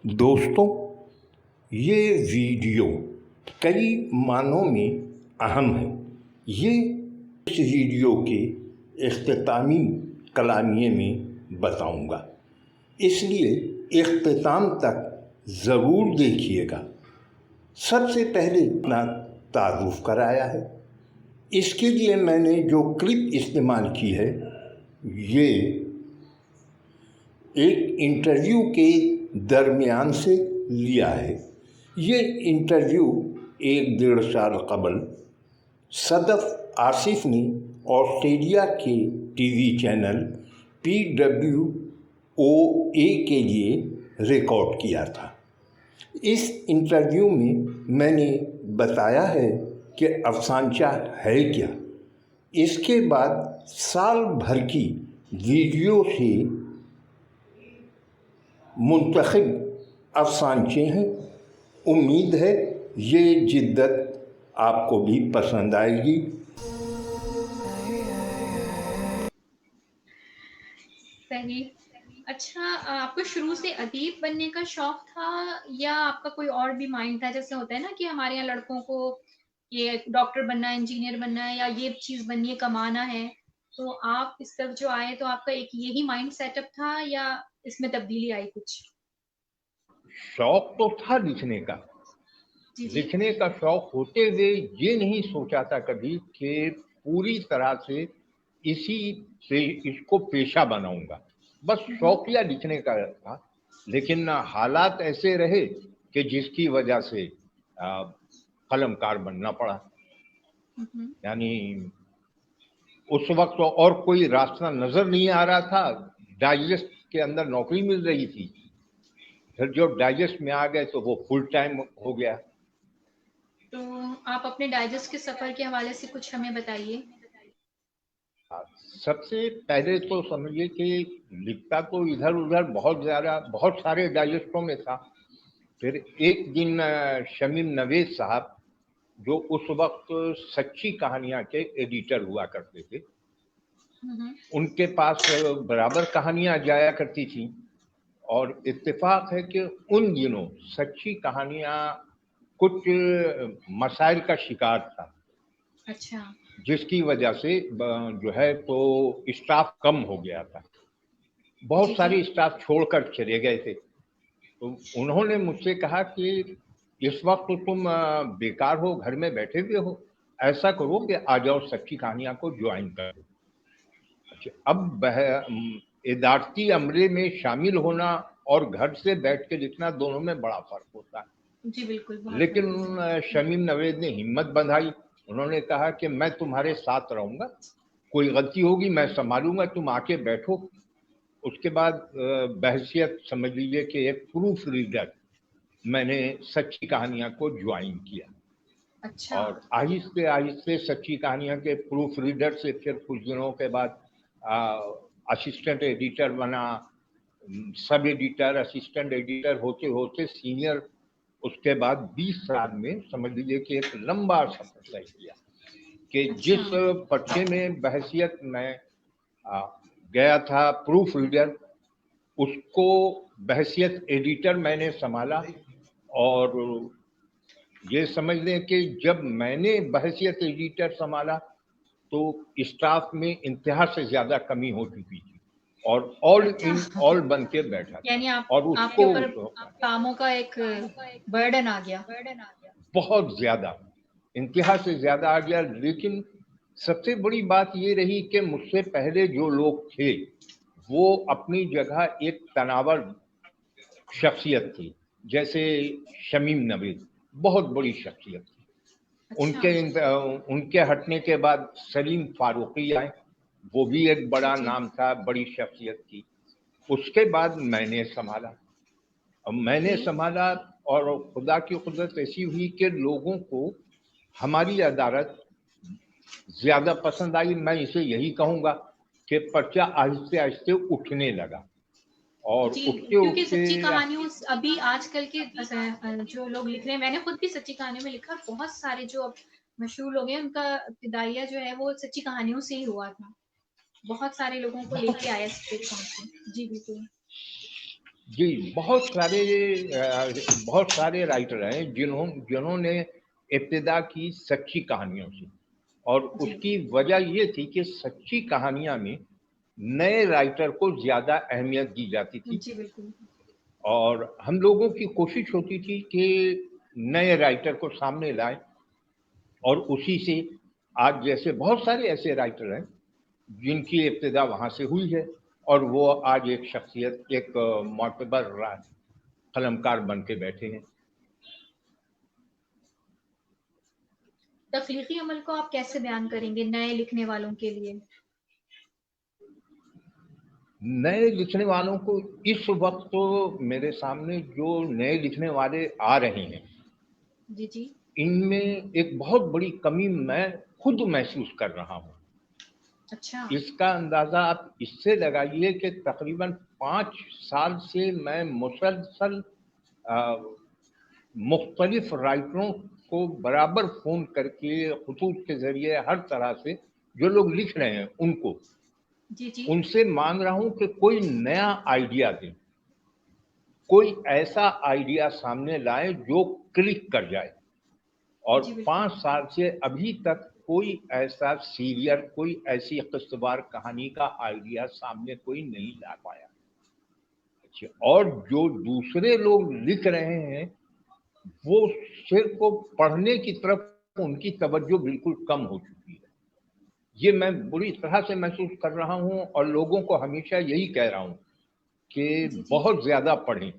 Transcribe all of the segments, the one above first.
दोस्तों, ये वीडियो कई मानों में अहम है। ये इस वीडियो के इख्तितामी कलामिये में बताऊंगा, इसलिए इख्तिताम तक ज़रूर देखिएगा। सबसे पहले अपना तारुफ कराया है। इसके लिए मैंने जो क्लिप इस्तेमाल की है, ये एक इंटरव्यू के दरमियान से लिया है। ये इंटरव्यू 1-1.5 साल कबल सदफ आसिफ ने ऑस्ट्रेलिया के टीवी चैनल PWOA के लिए रिकॉर्ड किया था। इस इंटरव्यू में मैंने बताया है कि अफसानचा है क्या। इसके बाद साल भर की वीडियो से मुंतखब अफसानचे हैं। उम्मीद है ये जिद्दत आपको भी पसंद आएगी। सही। अच्छा, आपको शुरू से अदीब बनने का शौक था या आपका कोई और भी माइंड था? जैसे होता है ना कि हमारे यहाँ लड़कों को ये डॉक्टर बनना है, इंजीनियर बनना है, या ये चीज बननी है, कमाना है, तो आप इस तरफ जो आए तो आपका एक यही माइंड सेटअप था या इसमें तब्दीली आई कुछ? शौक तो था लिखने का। जी जी। लिखने का शौक होते हुए ये नहीं सोचा था कभी कि पूरी तरह से इसको पेशा बनाऊंगा। बस शौकिया लिखने का था, लेकिन हालात ऐसे रहे कि जिसकी वजह से कलमकार बनना पड़ा। यानी उस वक्त तो और कोई रास्ता नजर नहीं आ रहा था। डाइजेस्ट के अंदर नौकरी मिल रही थी, फिर जो डाइजेस्ट में आ गए तो वो फुल टाइम हो गया। तो आप अपने डाइजेस्ट के सफर के हवाले से कुछ हमें बताइए। सबसे पहले तो समझिए कि लिखता तो इधर उधर बहुत सारे डाइजेस्टों में था। फिर एक दिन शमीम नवेद साहब, जो उस वक्त सच्ची कहानियां के एडिटर हुआ करते थे, उनके पास बराबर कहानियां जाया करती थी। और इत्तेफाक है कि उन दिनों सच्ची कहानियां कुछ मसाइल का शिकार था। अच्छा। जिसकी वजह से जो है तो स्टाफ कम हो गया था। बहुत सारे स्टाफ छोड़कर चले गए थे। तो उन्होंने मुझसे कहा कि इस वक्त तो तुम बेकार हो, घर में बैठे हुए हो, ऐसा करो कि आ जाओ सच्ची कहानियां को ज्वाइन करो। अच्छा, अब इदारती अमले में शामिल होना और घर से बैठ के लिखना, दोनों में बड़ा फर्क होता है। जी बिल्कुल। लेकिन शमीम नवेद ने हिम्मत बंधाई। उन्होंने कहा कि मैं तुम्हारे साथ रहूंगा, कोई गलती होगी मैं संभालूंगा, तुम आके बैठो। उसके बाद बहसियत समझ लीजिए कि एक प्रूफ रीडर मैंने सच्ची कहानियां को ज्वाइन किया। अच्छा। और आहिस्ते आहिस्ते सच्ची कहानियां के प्रूफ रीडर से फिर कुछ दिनों के बाद असिस्टेंट एडिटर बना, सब एडिटर, असिस्टेंट एडिटर होते होते सीनियर। उसके बाद 20 साल में समझ लीजिए कि एक लंबा सफर तय किया कि जिस पर्चे में बहसियत में गया था प्रूफ रीडर, उसको बहसियत एडिटर मैंने संभाला। और ये समझ लें कि जब मैंने बहसियत एडिटर संभाला तो स्टाफ में इंतहा से ज्यादा कमी हो चुकी थी और ऑल इन ऑल बन के बैठा था। यानी और आपके उसको ऊपर कामों का एक बर्डन आ गया। बहुत ज्यादा, इंतहा से ज्यादा आ गया। लेकिन सबसे बड़ी बात ये रही कि मुझसे पहले जो लोग थे वो अपनी जगह एक तनावर शख्सियत थी। जैसे शमीम नवेद बहुत बड़ी शख्सियत थी। उनके हटने के बाद सलीम फारूकी आए, वो भी एक बड़ा नाम था, बड़ी शख्सियत थी। उसके बाद मैंने संभाला। अब मैंने संभाला और खुदा की कुदरत ऐसी हुई कि लोगों को हमारी अदालत ज्यादा पसंद आई। मैं इसे यही कहूंगा कि पर्चा आहिस्ते आहिस्ते उठने लगा। और क्योंकि सच्ची कहानियों अभी आजकल के जो लोग लिख रहे हैं, मैंने खुद भी सच्ची कहानियों में लिखा, बहुत सारे जो अब मशहूर लोग हैं उनका इब्तिदाइया जो है वो सच्ची कहानियों से ही हुआ था। बहुत सारे लोगों को लेके आया जी बिल्कुल। जी, बहुत सारे राइटर हैं जिन्होंने इब्तिदा की सच्ची कहानियों से, और जी उसकी वजह ये थी कि सच्ची कहानियां में नए राइटर को ज्यादा अहमियत दी जाती थी, जी बिल्कुल। और हम लोगों की कोशिश होती थी कि नए राइटर को सामने लाएं, और उसी से आज जैसे बहुत सारे ऐसे राइटर हैं जिनकी इब्तिदा वहां से हुई है, और वो आज एक शख्सियत, एक मोतबर कलमकार बन के बैठे हैं। तख्लीकी अमल को आप कैसे बयान करेंगे नए लिखने वालों के लिए? नए लिखने वालों को इस वक्त तो मेरे सामने जो नए लिखने वाले आ रहे हैं, जी जी। इनमें एक बहुत बड़ी कमी मैं खुद महसूस कर रहा हूँ। अच्छा। इसका अंदाजा आप इससे लगाइए कि तकरीबन 5 साल से मैं मुसलसल मुख्तलिफ राइटरों को बराबर फोन करके, खतूत के जरिए, हर तरह से जो लोग लिख रहे हैं उनको, जी जी। उनसे मांग रहा हूं कि कोई नया आइडिया दें, कोई ऐसा आइडिया सामने लाए जो क्लिक कर जाए। और जी बिल्कुल। 5 साल से अभी तक कोई ऐसा सीरियल, कोई ऐसी किस्तवार कहानी का आइडिया सामने कोई नहीं ला पाया। अच्छा, और जो दूसरे लोग लिख रहे हैं वो सिर्फ को पढ़ने की तरफ उनकी तवज्जो बिल्कुल कम हो चुकी है। ये मैं बुरी तरह से महसूस कर रहा हूं, और लोगों को हमेशा यही कह रहा हूं जी कि जी। बहुत ज्यादा पढ़ें,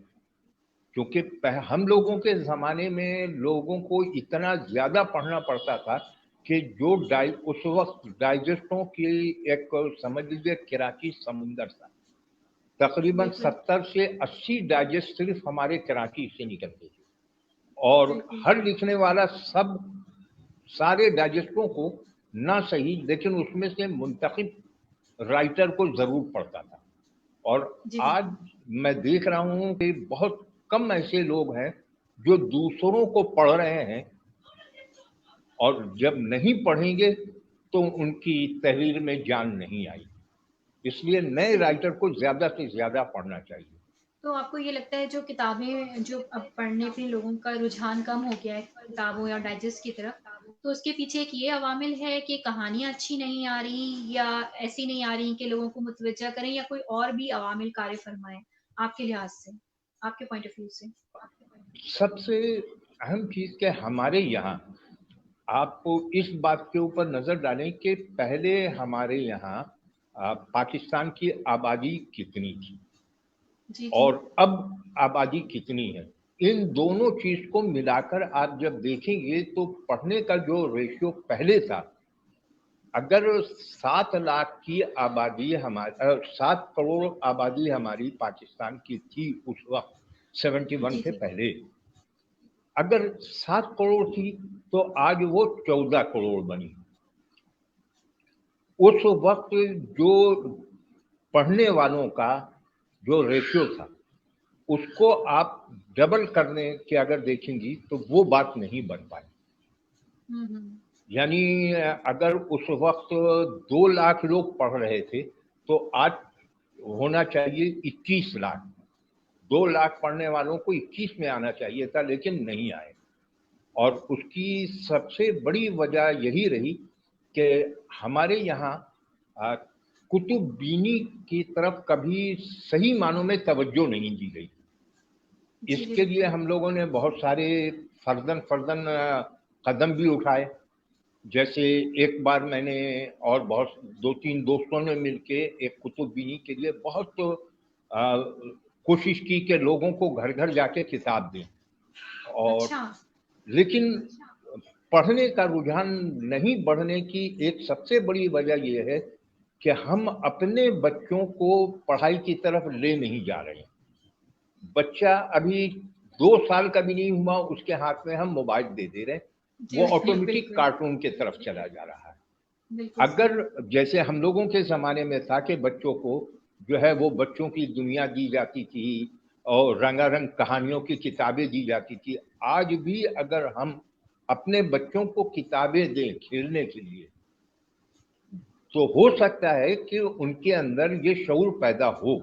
क्योंकि हम लोगों के ज़माने में लोगों को इतना ज़्यादा पढ़ना पड़ता था कि जो उस वक्त डाइजेस्टों की एक, समझ लीजिए, कराची समुंदर था। तकरीबन बिल्कुल 70 से 80 डाइजेस्ट सिर्फ हमारे कराची से निकलते थे, और बिल्कुल। हर लिखने वाला सब सारे डाइजेस्टों को ना सही लेकिन उसमें से मुंतखब राइटर को ज़रूर पढ़ता था। और जी आज बिल्कुल। मैं देख रहा हूं कि बहुत कम ऐसे लोग हैं जो दूसरों को पढ़ रहे हैं, और जब नहीं पढ़ेंगे तो उनकी तहरीर में जान नहीं आई। इसलिए नए तो राइटर को ज्यादा से ज्यादा पढ़ना चाहिए। तो आपको ये लगता है जो किताबें, जो अब पढ़ने पे लोगों का रुझान कम हो गया है किताबों या डाइजेस्ट की तरफ, तो उसके पीछे एक ये अवामिल है कि कहानियां अच्छी नहीं आ रही या ऐसी नहीं आ रही कि लोगों को मुतवज्जा करें, या कोई और भी अवामिल कार्य फरमाए आपके लिहाज से, आपके पॉइंट ऑफ व्यू से? सबसे अहम चीज के हमारे यहाँ, आपको इस बात के ऊपर नजर डालें कि पहले हमारे यहाँ पाकिस्तान की आबादी कितनी थी जी जी। और अब आबादी कितनी है। इन दोनों चीज को मिलाकर आप जब देखेंगे तो पढ़ने का जो रेशियो पहले था, अगर 7 लाख की आबादी हमारी, 7 करोड़ आबादी हमारी पाकिस्तान की थी उस वक्त, 71 जी से जी। पहले, अगर 7 करोड़ थी तो आज वो 14 करोड़ बनी। उस वक्त जो पढ़ने वालों का जो रेशियो था, उसको आप डबल करने के अगर देखेंगी तो वो बात नहीं बन पाई। हम्म। यानी अगर उस वक्त 2 लाख लोग पढ़ रहे थे तो आज होना चाहिए 21 लाख। 2 लाख पढ़ने वालों को 21 में आना चाहिए था, लेकिन नहीं आए। और उसकी सबसे बड़ी वजह यही रही कि हमारे यहाँ आ, कुतुब बीनी की तरफ कभी सही मानों में तवज्जो नहीं दी गई। जी जी इसके लिए बिल्कुल। हम लोगों ने बहुत सारे फर्दन फर्दन कदम भी उठाए। जैसे एक बार मैंने और बहुत 2-3 दोस्तों ने मिलके एक कुतुब बीनी के लिए बहुत आ, कोशिश की कि लोगों को घर घर जाके किताब दें। और अच्छा। लेकिन पढ़ने का रुझान नहीं बढ़ने की एक सबसे बड़ी वजह यह है कि हम अपने बच्चों को पढ़ाई की तरफ ले नहीं जा रहे हैं। बच्चा अभी 2 साल का भी नहीं हुआ, उसके हाथ में हम मोबाइल दे दे रहे हैं, जी वो ऑटोमेटिक बिल्कुल। कार्टून की तरफ चला जा रहा है। बिल्कुल सही। अगर जैसे हम लोगों के ज़माने में था कि बच्चों को जो है वो बच्चों की दुनिया दी जाती थी और रंगारंग कहानियों की किताबें दी जाती थी, आज भी अगर हम अपने बच्चों को किताबें दें खेलने के लिए तो हो सकता है कि उनके अंदर ये शऊर पैदा हो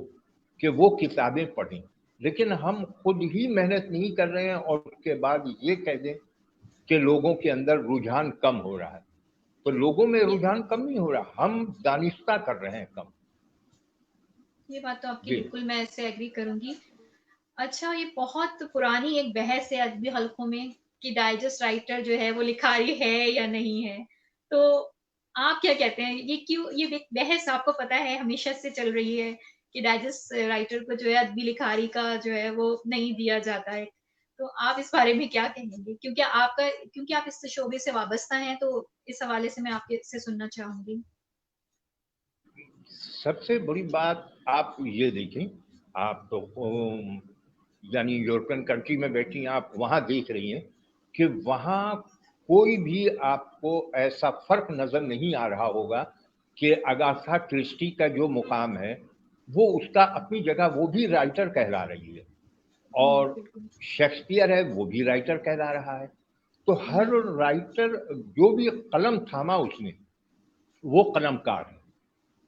कि वो किताबें पढ़ें। लेकिन हम खुद ही मेहनत नहीं कर रहे हैं और उसके बाद ये कह दें कि लोगों के अंदर रुझान कम हो रहा है, तो लोगों में रुझान कम नहीं हो रहा, हम दानिस्ता कर रहे हैं कम। ये बात तो आपकी जी बिल्कुल मैं इससे एग्री करूंगी। अच्छा, ये बहुत पुरानी एक बहस है अदबी हलकों में कि डाइजेस्ट राइटर जो है वो लिखारी है या नहीं है। तो आप क्या कहते हैं, ये क्यों ये बहस आपको पता है हमेशा से चल रही है कि डाइजेस्ट राइटर को जो है अदबी लिखारी का जो है वो नहीं दिया जाता है। तो आप इस बारे में क्या कहेंगे, क्योंकि आप इस शोबे से वाबस्ता हैं, तो इस हवाले से मैं आपके से सुनना चाहूंगी। सबसे बड़ी बात आप ये देखें, आप तो यानी यूरोपियन कंट्री में बैठी हैं, आप वहाँ देख रही हैं कि वहाँ कोई भी आपको ऐसा फर्क नजर नहीं आ रहा होगा कि अगाथा क्रिस्टी का जो मुकाम है वो उसका अपनी जगह वो भी राइटर कहला रही है, और बिल्कुल। शेक्सपियर है वो भी राइटर कहला रहा है। तो हर राइटर जो भी कलम थामा उसने वो कलमकार है।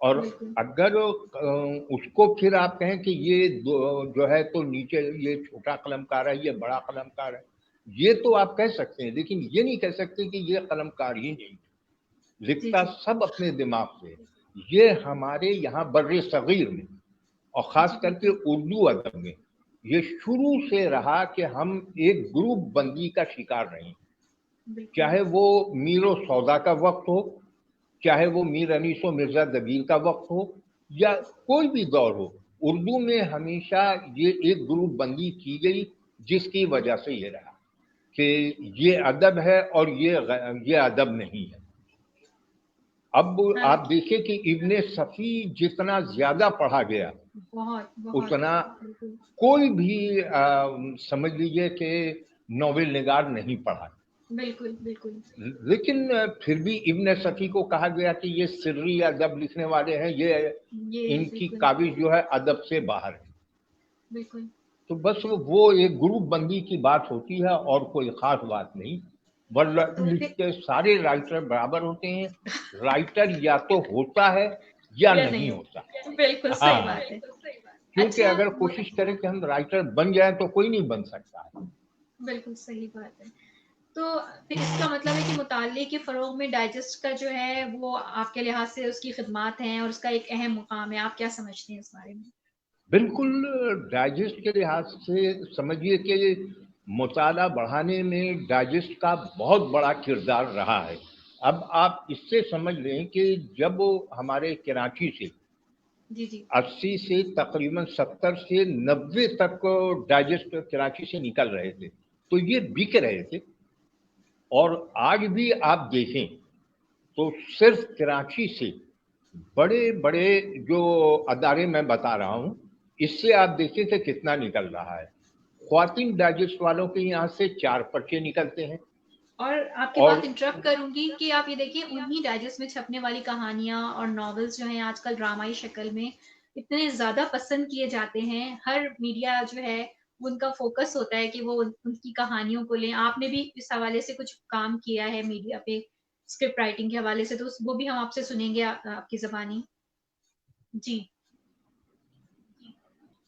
और बिल्कुल। अगर उसको फिर आप कहें कि ये जो है तो नीचे ये छोटा कलमकार है ये बड़ा कलमकार है, ये तो आप कह सकते हैं, लेकिन ये नहीं कह सकते कि ये कलमकार ही नहीं, जी लिखता जी सब अपने दिमाग से। ये हमारे यहाँ बर्रे सगीर में और ख़ास जी करके बिल्कुल उर्दू अदब में ये शुरू से रहा कि हम एक ग्रुप बंदी का शिकार नहीं, बिल्कुल चाहे वो मीर सौदा का वक्त हो, चाहे वो मीर अनीस और मिर्जा दबीर का वक्त हो, या कोई भी दौर हो, उर्दू में हमेशा ये एक ग्रुप बंदी की गई, जिसकी वजह से ये रहा कि ये अदब है और ये अदब नहीं है। अब आप हाँ, देखिए कि इब्ने सफ़ी जितना ज्यादा पढ़ा गया बहुत बहुत उतना बिल्कुल कोई भी समझ लीजिए कि नोवेल निगार नहीं पढ़ा। बिल्कुल बिल्कुल। लेकिन फिर भी इब्न सफ़ी को कहा गया कि ये सिर्री अदब लिखने वाले हैं, ये ये इनकी बिल्कुल काबिज जो है अदब से बाहर है। बिल्कुल। तो बस वो एक ग्रुप बंदी की बात होती है और कोई खास बात नहीं, वरना तो फिर लिखते सारे राइटर बराबर होते हैं। राइटर या तो होता है या या नहीं नहीं हो, होता। बिल्कुल सही हाँ, बात है। क्योंकि अच्छा अगर कोशिश करें कि हम राइटर बन जाए तो कोई नहीं बन सकता है। बिल्कुल सही बात है। तो फिर इसका मतलब है कि मुताले के फ़रोग में डाइजेस्ट का जो है वो आपके लिहाज से उसकी खिदमात हैं और उसका एक अहम मुकाम है। आप क्या समझते हैं इस बारे में? बिल्कुल, डाइजेस्ट के लिहाज से समझिए कि मुताला बढ़ाने में डाइजेस्ट का बहुत बड़ा किरदार रहा है। अब आप इससे समझ लें कि जब हमारे कराची से जी जी 80 से तकरीबन 70 से 90 तक डाइजेस्ट कराची से निकल रहे थे, तो ये बिक रहे थे। और आज भी आप देखें तो सिर्फ कराची से बड़े बड़े जो अदारे मैं बता रहा हूँ, इससे आप देखिए कि कितना निकल रहा है। ख्वातीन डाइजेस्ट वालों के यहाँ से 4 पर्चे निकलते हैं। और आपकी और बात इंटरप्ट करूंगी कि आप ये देखिए उन्हीं डाइजेस्ट में छपने वाली कहानियां और नॉवेल्स जो हैं आजकल ड्रामाई शक्ल में इतने ज्यादा पसंद किए जाते हैं। हर मीडिया जो है उनका फोकस होता है कि वो उनकी कहानियों को लें। आपने भी इस हवाले से कुछ काम किया है मीडिया पे स्क्रिप्ट राइटिंग के हवाले से, तो वो भी हम आपसे सुनेंगे आपकी जबानी। जी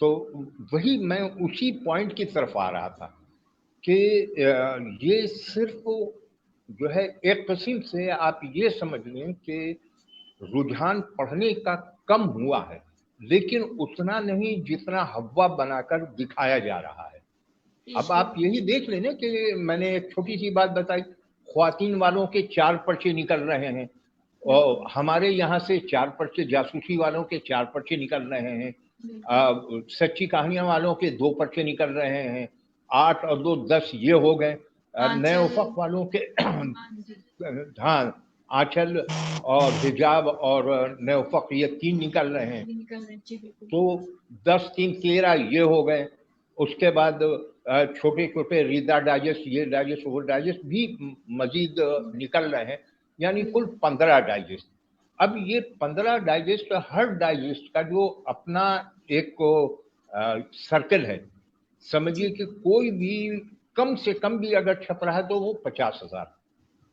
तो वही मैं उसी पॉइंट की तरफ आ रहा था कि ये सिर्फ जो है एक किस्म से आप ये समझ लें कि रुझान पढ़ने का कम हुआ है, लेकिन उतना नहीं जितना हवा बनाकर दिखाया जा रहा है। पेश अब किया आप जाता यही है। देख लेना कि मैंने एक छोटी सी बात बताई, ख्वातीन वालों के 4 पर्चे निकल रहे हैं, और बिल्कुल हमारे यहाँ से 4 पर्चे, जासूसी वालों के 4 पर्चे निकल रहे हैं, बिल्कुल। सच्ची कहानियां वालों के 2 पर्चे निकल रहे हैं, 8 और 2 10 ये हो गए। नए आंचल। उफक वालों के हाँ जी। हाँ, आंचल और हिजाब और नए उफक ये 3 निकल रहे हैं। ये निकल रहे हैं, जी बिल्कुल। तो 10 3 13 ये हो गए। उसके बाद छोटे छोटे रीदा डाइजेस्ट, ये डाइजेस्ट वो डाइजेस्ट भी मजीद निकल रहे हैं, यानी कुल बिल्कुल 15 डाइजेस्ट। अब ये 15 डाइजेस्ट, हर डाइजेस्ट का जो अपना एक सर्कल है, समझिए जी कि कोई भी कम से कम भी अगर छप रहा है तो वो 50,000,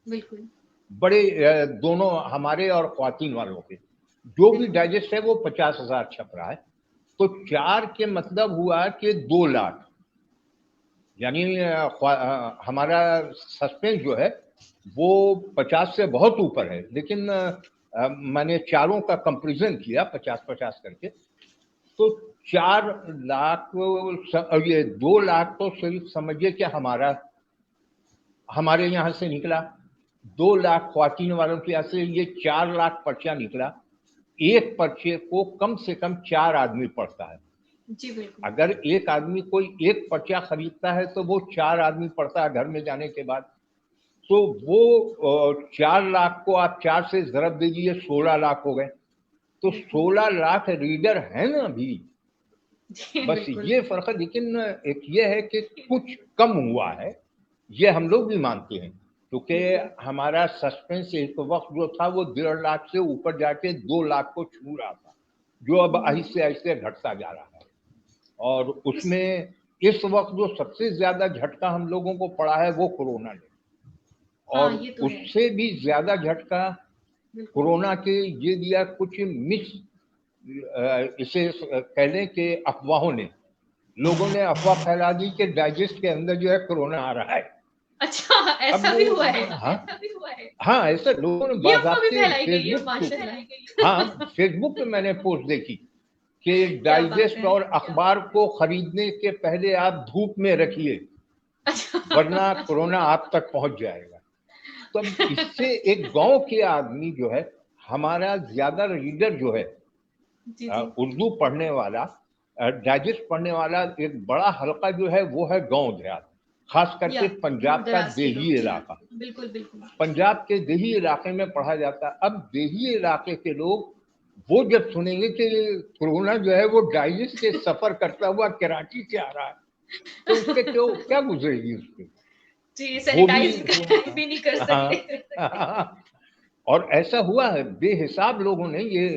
बिल्कुल बड़े दोनों हमारे और ख्वातीन वालों के जो भी बिल्कुल। डाइजेस्ट है वो 50,000 छप रहा है। तो 4 के मतलब हुआ कि 2 लाख, यानी हमारा सस्पेंस जो है वो 50 से बहुत ऊपर है, लेकिन मैंने चारों का कंपैरिजन किया 50-50 करके, तो 4 लाख ये 2 लाख तो सिर्फ समझिए कि हमारे यहाँ से निकला, 2 लाख ख्वातीन वालों के यहाँ से ये 4 लाख पर्चा निकला। एक पर्चे को कम से कम 4 आदमी पढ़ता है। जी बिल्कुल। अगर एक आदमी कोई एक पर्चा खरीदता है तो वो 4 आदमी पढ़ता है घर में जाने के बाद, तो वो 4 लाख को आप 4 से ज़रब दीजिए, 16 लाख हो गए। तो 16 लाख रीडर है ना अभी, बस ये फर्क है। लेकिन एक ये है कि कुछ कम हुआ है, ये हम लोग भी मानते हैं, क्योंकि हमारा सस्पेंस एक वक्त जो था वो 1.5 लाख से ऊपर जाके 2 लाख को छू रहा था, जो अब आहिस्ते आहिस्ते घटता जा रहा है। और उसमें इस वक्त जो सबसे ज्यादा झटका हम लोगों को पड़ा है वो कोरोना ने, और हाँ, ये तो है। उससे भी ज्यादा झटका कोरोना के ये दिया कुछ इसे कह लें कि अफवाहों ने, लोगों ने अफवाह फैला दी कि डाइजेस्ट के अंदर जो है कोरोना आ रहा है। अच्छा, ऐसा भी हुआ है? हाँ, ऐसा लोगों ने बाज़ाब्ते फेसबुक पे मैंने पोस्ट देखी कि डाइजेस्ट और अखबार को खरीदने के पहले आप धूप में रखिए, वरना कोरोना आप तक पहुंच जाएगा। तो इससे एक गांव के आदमी जो है, हमारा ज्यादा रीडर जो है उर्दू पढ़ने वाला, डाइजेस्ट पढ़ने वाला, एक बड़ा हल्का जो है वो है गांव देहात, खास करके पंजाब का देही इलाका। बिल्कुल बिल्कुल। पंजाब के देही इलाके में पढ़ा जाता है। अब देही इलाके के लोग वो जब सुनेंगे कि कोरोना जो है वो डाइजेस्ट से सफर करता हुआ कराची से आ रहा है, तो उसके क्या गुजरेगी उसके, जी, सैनिटाइज भी नहीं कर सकते। और ऐसा हुआ है बेहिसाब लोगों ने। ये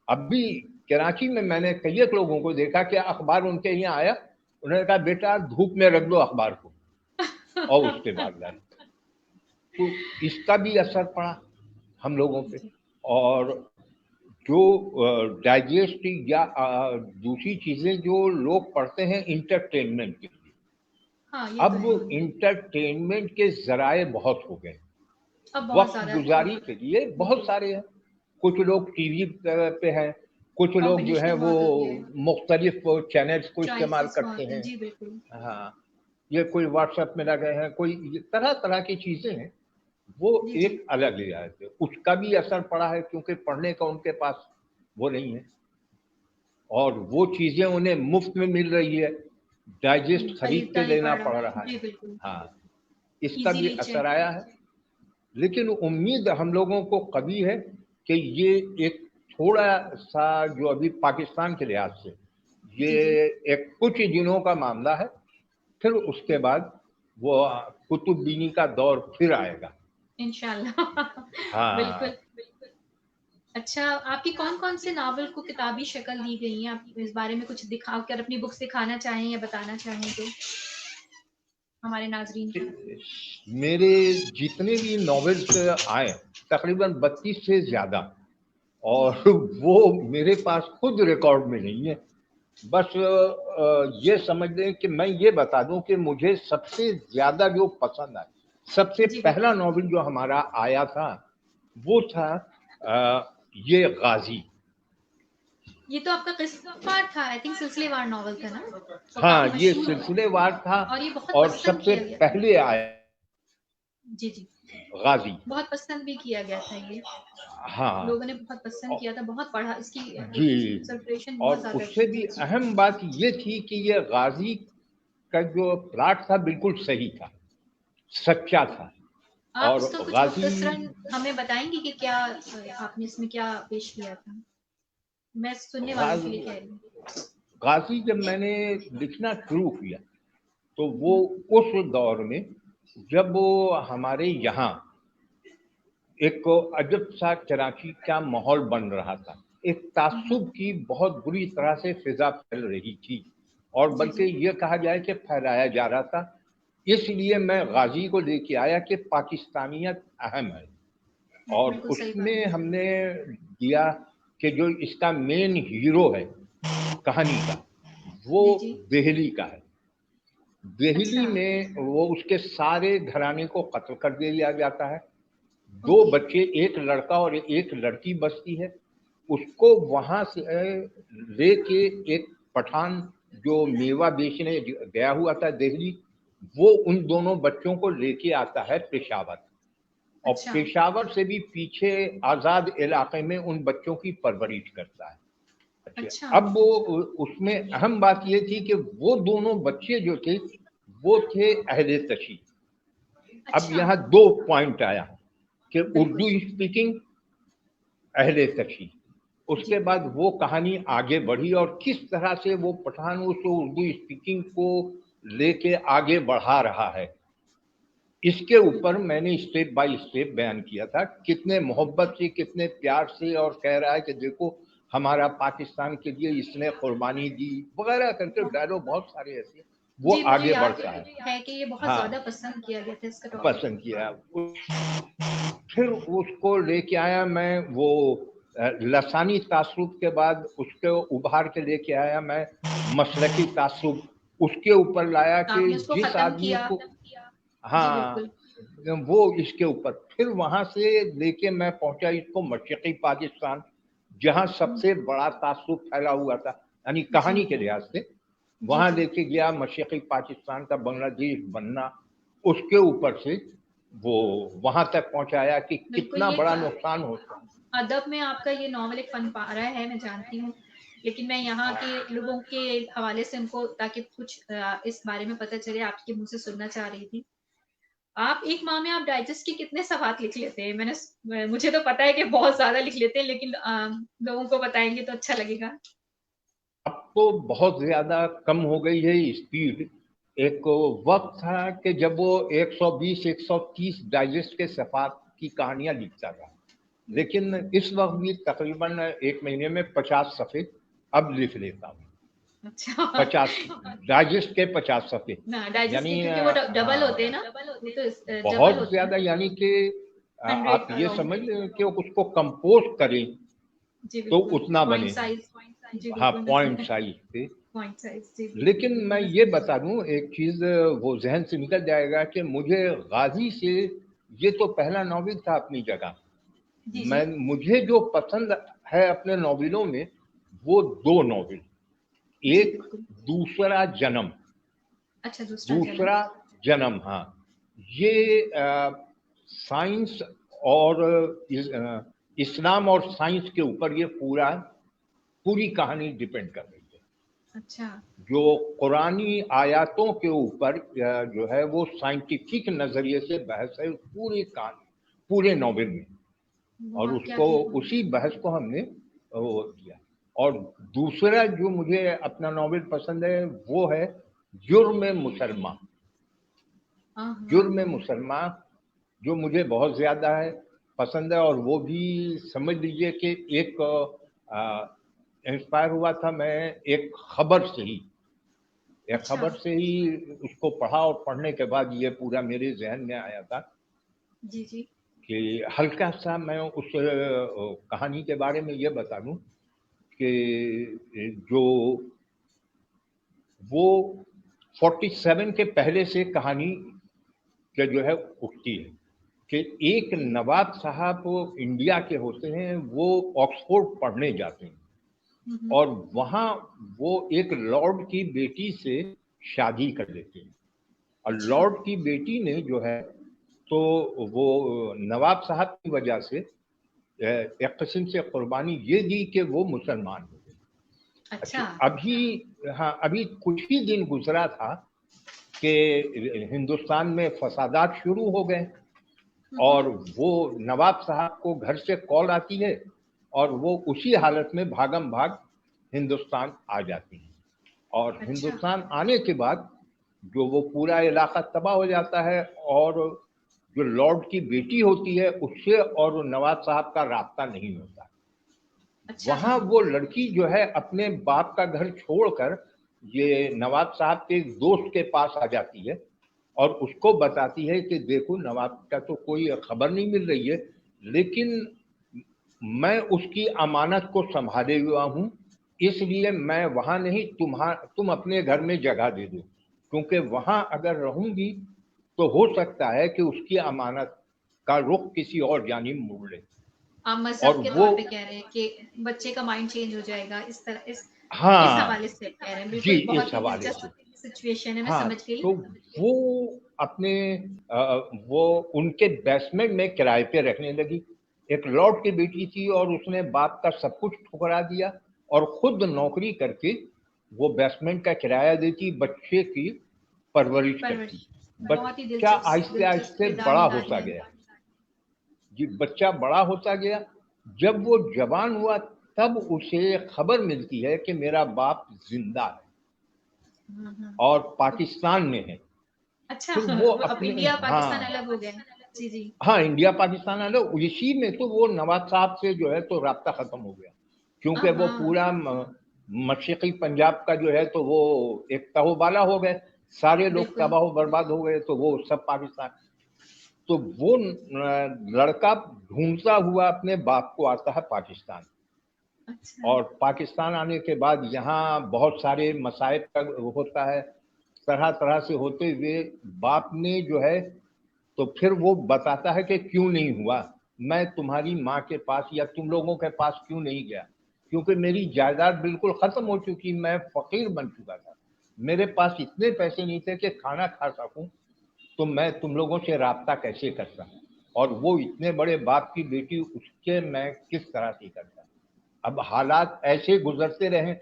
अब भी कराची में मैंने कई लोगों को देखा कि अखबार उनके यहाँ आया, उन्होंने कहा बेटा धूप में रख दो अखबार को और उसके बाद लाए। तो इसका भी असर पड़ा हम लोगों पे। और जो डाइजेस्ट या दूसरी चीजें जो लोग पढ़ते हैं इंटरटेनमेंट के लिए, अब इंटरटेनमेंट के जराए बहुत हो गए, वक्त गुजारी के लिए बहुत सारे हैं। कुछ लोग टीवी पे हैं, कुछ लोग जो है वो मुख्तलिफ चैनल्स को इस्तेमाल करते हैं। हाँ, ये कोई व्हाट्सएप में लगे हैं, कोई तरह तरह की चीजें हैं, वो एक अलग रियायत है। उसका भी असर पड़ा है क्योंकि पढ़ने का उनके पास वो नहीं है, और वो चीजें उन्हें मुफ्त में मिल रही है, डाइजेस्ट खरीद के लेना पड़ रहा है। हाँ, इसका भी असर आया है। लेकिन उम्मीद हम लोगों को कभी है कि ये एक थोड़ा सा जो अभी पाकिस्तान के लिहाज से ये एक कुछ दिनों का मामला है, फिर उसके बाद वो कुतुबबीनी का दौर फिर आएगा इंशाल्लाह। हाँ। बिल्कुल। अच्छा, आपकी कौन कौन से नावल को किताबी शक्ल दी गई है? आप इस बारे में कुछ दिखाकर अपनी बुक दिखाना चाहें या बताना चाहें तो हमारे नाजरीन को। मेरे जितने भी नॉवेल्स आए तकरीबन 32 से ज्यादा, और वो मेरे पास खुद रिकॉर्ड में नहीं है। बस ये समझ लें कि मैं ये बता दूं कि मुझे सबसे ज्यादा जो पसंद आया, सबसे पहला नॉवेल जो हमारा आया था वो था ये गाजी। ये तो आपका किस्सावार था, आई थिंक सिलसिलेवार नॉवेल था ना? हाँ, ये सिलसिलेवार था, और ये बहुत और सबसे पहले आया जी गाजी, बहुत पसंद भी किया गया था ये। हाँ, लोगों ने बहुत पसंद किया था, बहुत पढ़ा इसकी जी। और उससे भी अहम बात ये थी कि ये गाजी का जो प्लॉट था बिल्कुल सही था, सच्चा था। आप और इसका कुछ गाजी हमें बताएंगे कि क्या आपने इसमें क्या पेश किया था? मैं सुनने वालों के लिए कह रही हूँ। गाजी जब मैंने लिखना शुरू किया तो वो उस दौर में जब वो हमारे यहाँ एक अजब सा कराची का माहौल बन रहा था, एक तासुब की बहुत बुरी तरह से फिजा फैल रही थी, और बल्कि ये कहा जाए कि फैलाया जा रहा था। इसलिए मैं गाजी को लेके आया कि पाकिस्तानियत अहम है, और उसमें हमने दिया कि जो इसका मेन हीरो है کہانی کا وہ جی دہلی کا ہے. دہلی اچھا میں وہ اس کے سارے گھرانے کو قتل کر دیا جاتا ہے. 2 اوکے بچے، ایک لڑکا اور ایک لڑکی بستی ہے. اس کو وہاں سے لے کے ایک پٹھان جو میوہ بیچنے گیا ہوا تھا دہلی، وہ ان دونوں بچوں کو لے کے آتا ہے پشاور، اور اچھا پشاور سے بھی پیچھے آزاد علاقے میں ان بچوں کی پرورش کرتا ہے. اچھا اب وہ اس میں اہم بات یہ تھی کہ وہ دونوں بچے جو تھے وہ تھے اہل تشیع. اب اچھا یہاں 2 پوائنٹ آیا کہ اردو بالکل اسپیکنگ، اہل تشیع. اس جی کے بعد وہ کہانی آگے بڑھی اور کس طرح سے وہ پٹھان اس اردو اسپیکنگ کو لے کے آگے بڑھا رہا ہے، اس کے اوپر میں نے اسٹیپ بائی اسٹیپ بیان کیا تھا. کتنے محبت سے، کتنے پیار سے، اور کہہ رہا ہے کہ دیکھو ہمارا پاکستان کے لیے اس نے قربانی دی وغیرہ کر کے ڈائلاگ بہت سارے ایسے وہ جی مجھے آگے یاد بڑھتا ہے. ہے کہ یہ بہت ہاں، زیادہ پسند کیا گیا تھا اس کا ٹاپک. پسند کیا. پھر اس کو لے کے آیا میں وہ لسانی تعصب کے بعد اس کو ابھار کے لے کے آیا میں مسلکی تعصب. اس کے اوپر لایا کہ آپ نے اس کو جس ختم آدمی کیا. کو، جی ہاں بالکل وہ اس کے اوپر. پھر وہاں سے لے کے میں پہنچا اس کو مشرقی پاکستان، جہاں سب سے بڑا تعصب پھیلا ہوا تھا یعنی جی کہانی کے لحاظ سے. جی وہاں جی لے کے گیا مشرقی پاکستان کا بنگلہ دیش بننا. اس کے اوپر سے وہ وہاں تک پہنچایا کہ بالکل. کتنا یہ بڑا نقصان ہوتا ہے. ادب میں آپ کا یہ ناول ایک فن پارہ ہے، میں جانتی ہوں، لیکن میں یہاں کے لوگوں کے حوالے سے ان کو تاکہ کچھ اس بارے میں پتہ چلے آپ کے منہ سے سننا چاہ رہی تھی. آپ ایک ماہ میں آپ ڈائجسٹ کی کتنے صفحات لکھ لیتے ہیں؟ مجھے تو پتا ہے کہ بہت زیادہ لکھ لیتے ہیں، لیکن لوگوں کو بتائیں گے تو اچھا لگے گا. اب تو بہت زیادہ کم ہو گئی ہے اسپیڈ. ایک وقت تھا کہ جب وہ 120 130 ڈائجسٹ کے صفحات کی کہانیاں لکھتا تھا، لیکن اس وقت بھی تقریباً 1 مہینے میں 50 صفحے اب لکھ لیتا ہوں. اچھا 50 ڈائجسٹ کے 50 صفحے ڈائجسٹ یعنی کیونکہ وہ ڈبل ہاں ہوتے ہیں نا، وہ تو ڈبل بہت ہوتے ہیں زیادہ. یعنی کہ 100 آپ یہ سمجھ لیں کہ اس کو کمپوز کریں جی تو بالکل. اتنا پوائنٹ بنے. سائز. جی ہاں بالکل پوائنٹ سائز پہ. Point size. جی لیکن میں یہ بتا دوں ایک چیز، وہ ذہن سے نکل جائے گا کہ مجھے غازی سے، یہ تو پہلا ناول تھا اپنی جگہ، جی جی مجھے جو پسند ہے اپنے ناولوں میں وہ 2 ناول. جی ایک بالکل. دوسرا جنم. اچھا جنم. دوسرا جنم، ہاں، یہ سائنس اور اسلام اور سائنس کے اوپر یہ پوری کہانی ڈیپینڈ کر رہی ہے. اچھا جو قرآنی آیاتوں کے اوپر جو ہے وہ سائنٹیفک نظریے سے بحث ہے پوری کہانی، پورے ناول میں. اور واہ اس کیا کو کیا. اسی بحث کو ہم نے وہ کیا. اور دوسرا جو مجھے اپنا ناول پسند ہے وہ ہے جرم مسلمان. ہاں جرم مسلمان جو مجھے بہت زیادہ ہے پسند ہے، اور وہ بھی سمجھ لیجئے کہ ایک انسپائر ہوا تھا میں ایک خبر سے ہی. ایک اچھا خبر سے ہی اس کو پڑھا، اور پڑھنے کے بعد یہ پورا میرے ذہن میں آیا تھا جی جی کہ ہلکا سا میں اس کہانی کے بارے میں یہ بتا دوں کہ جو وہ 47 کے پہلے سے کہانی کہ جو ہے اٹھتی ہے کہ ایک نواب صاحب انڈیا کے ہوتے ہیں، وہ آکسفورڈ پڑھنے جاتے ہیں، اور وہاں وہ ایک لارڈ کی بیٹی سے شادی کر لیتے ہیں. اور اچھا لارڈ کی بیٹی نے جو ہے تو وہ نواب صاحب کی وجہ سے ایک قسم سے قربانی یہ دی کہ وہ مسلمان ہو گئے. اچھا ابھی کچھ ہی دن گزرا تھا کہ ہندوستان میں فسادات شروع ہو گئے، اور وہ نواب صاحب کو گھر سے کال آتی ہے اور وہ اسی حالت میں بھاگم بھاگ ہندوستان آ جاتی ہیں. اور ہندوستان آنے کے بعد جو وہ پورا علاقہ تباہ ہو جاتا ہے، اور جو لارڈ کی بیٹی ہوتی ہے اس سے اور نواب صاحب کا رابطہ نہیں ہوتا. وہاں وہ لڑکی جو ہے اپنے باپ کا گھر چھوڑ کر یہ نواب صاحب کے ایک دوست کے پاس آ جاتی ہے اور اس کو بتاتی ہے کہ دیکھو نواب کا تو کوئی خبر نہیں مل رہی ہے، لیکن میں اس کی امانت کو سنبھالے ہوا ہوں इसलिए मैं वहां नहीं, तुम अपने घर में जगह दे दो, क्योंकि वहां अगर रहूंगी तो हो सकता है कि उसकी अमानत का रुख किसी और जानिब मोड़ ले। आप मजहब और के वो, तौर पे कह रहे हैं कि बच्चे का माइंड चेंज हो जाएगा, इस तरह इस हाँ हवाले से आप कह रहे हैं। जी, बिल्कुल, इस बहुत ही हवाले से, दिलचस्प सिचुएशन है, मैं हाँ। समझ गई। तो वो अपने वो उनके बेसमेंट में किराए पे रखने लगी। एक लॉर्ड की बेटी थी और उसने बाप का सब कुछ ठुकरा दिया और खुद नौकरी करके वो बेसमेंट का किराया देती, बच्चे की परवरिश करती। परवरिश, बहुत ही बच्चा दिलचस्प आहिस्ते दिलचस्प आहिस्ते किरदार बड़ा निभा होता रही हैं। गया जी, बच्चा बड़ा होता गया। जब वो जवान हुआ तब उसे खबर मिलती है कि मेरा बाप जिंदा है और पाकिस्तान में है। अच्छा, फिर वो वो अब अपने, इंडिया पाकिस्तान हाँ अलग हो गए। जी जी। हाँ, इंडिया पाकिस्तान अलग, इसी में तो वो नवाज साहब से जो है तो राब्ता खत्म हो गया, क्योंकि वो हाँ, पूरा मशरक़ी पंजाब का जो है तो वो एक तहोबाला हो गए, सारे लोग बिल्कुल। तबाह बर्बाद हो गए, तो वो सब पाकिस्तान। तो वो लड़का ढूंढता हुआ अपने बाप को आता है पाकिस्तान, अच्छा, और पाकिस्तान आने के बाद यहाँ बहुत सारे मसाइब का होता है, तरह तरह से होते हुए बाप ने जो है तो फिर वो बताता है कि क्यों नहीं हुआ, मैं तुम्हारी माँ के पास या तुम लोगों के पास क्यों नहीं गया, क्योंकि मेरी जायदाद बिल्कुल खत्म हो चुकी, मैं फकीर बन चुका था, मेरे पास इतने पैसे नहीं थे कि खाना खा सकूं, तो मैं तुम लोगों से राब्ता कैसे करता, और वो इतने बड़े बाप की बेटी, उसके मैं किस तरह से करता। अब हालात ऐसे गुजरते रहे,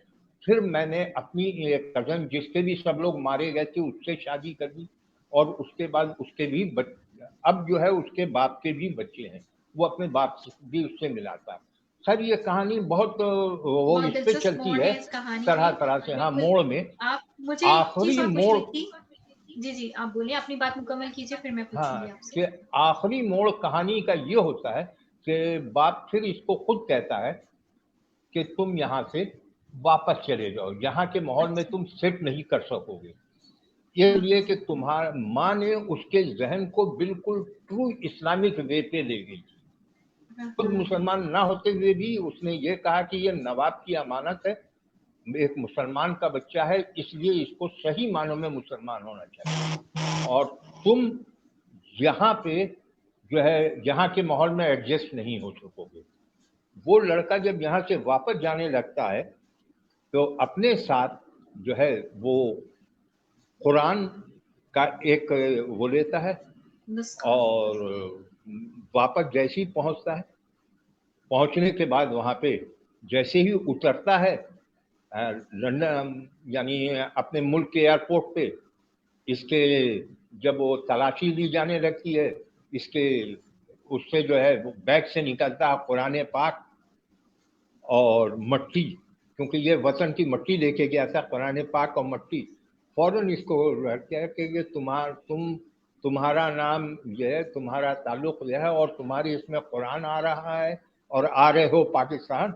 फिर मैंने अपनी एक कजन जिसके भी सब लोग मारे गए थे उससे शादी कर दी, और उसके बाद उसके भी अब जो है उसके बाप के भी बच्चे हैं, वो अपने बाप से भी उससे मिलाता है। सर ये कहानी बहुत वो बहुत इस पे दिलचस्प चलती मोड़ है है इस कहानी तरह के। तरह से, हाँ, बिल्कुल। मोड़ में। आप मुझे एक चीज आखिरी और मोड़, पूछनी थी। जी जी, आप बोलिए, अपनी बात मुकम्मल कीजिए, फिर मैं हाँ, पूछूंगी आपसे। कि आखिरी मोड़ कहानी का ये होता है कि बाप फिर इसको खुद कहता है कि तुम यहाँ से वापस चले जाओ, यहाँ के माहौल में अच्छा। तुम सेट नहीं कर सकोगे, इसलिए कि हाँ। तुम्हारा माँ ने उसके जहन को बिल्कुल ट्रू इस्लामिक वे पे ले गई। हाँ, खुद हाँ। मुसलमान ना होते हुए भी उसने ये कहा कि ये नवाब की अमानत है, एक मुसलमान का बच्चा है, इसलिए इसको सही मानों में मुसलमान होना चाहिए, और तुम यहाँ पे जो है यहाँ के माहौल में एडजस्ट नहीं हो सकोगे। वो लड़का जब यहाँ से वापस जाने लगता है तो अपने साथ जो है वो कुरान का एक वो लेता है, नुस्खा। और वापस जैसे ही पहुंचता है, पहुंचने के बाद वहां पे जैसे ही उतरता है लंदन यानी अपने मुल्क के एयरपोर्ट पे, इसके जब वो तलाशी ली जाने लगती है, इसके उससे जो है वो बैग से निकलता है कुरान पाक और मट्टी, क्योंकि ये वतन की मट्टी लेके गया था, कुरान पाक और मट्टी। फौरन इसको क्या है कि ये तुम्हारा नाम ये है, तुम्हारा ताल्लुक यह है, और तुम्हारे इसमें कुरान आ रहा है और आ रहे हो पाकिस्तान,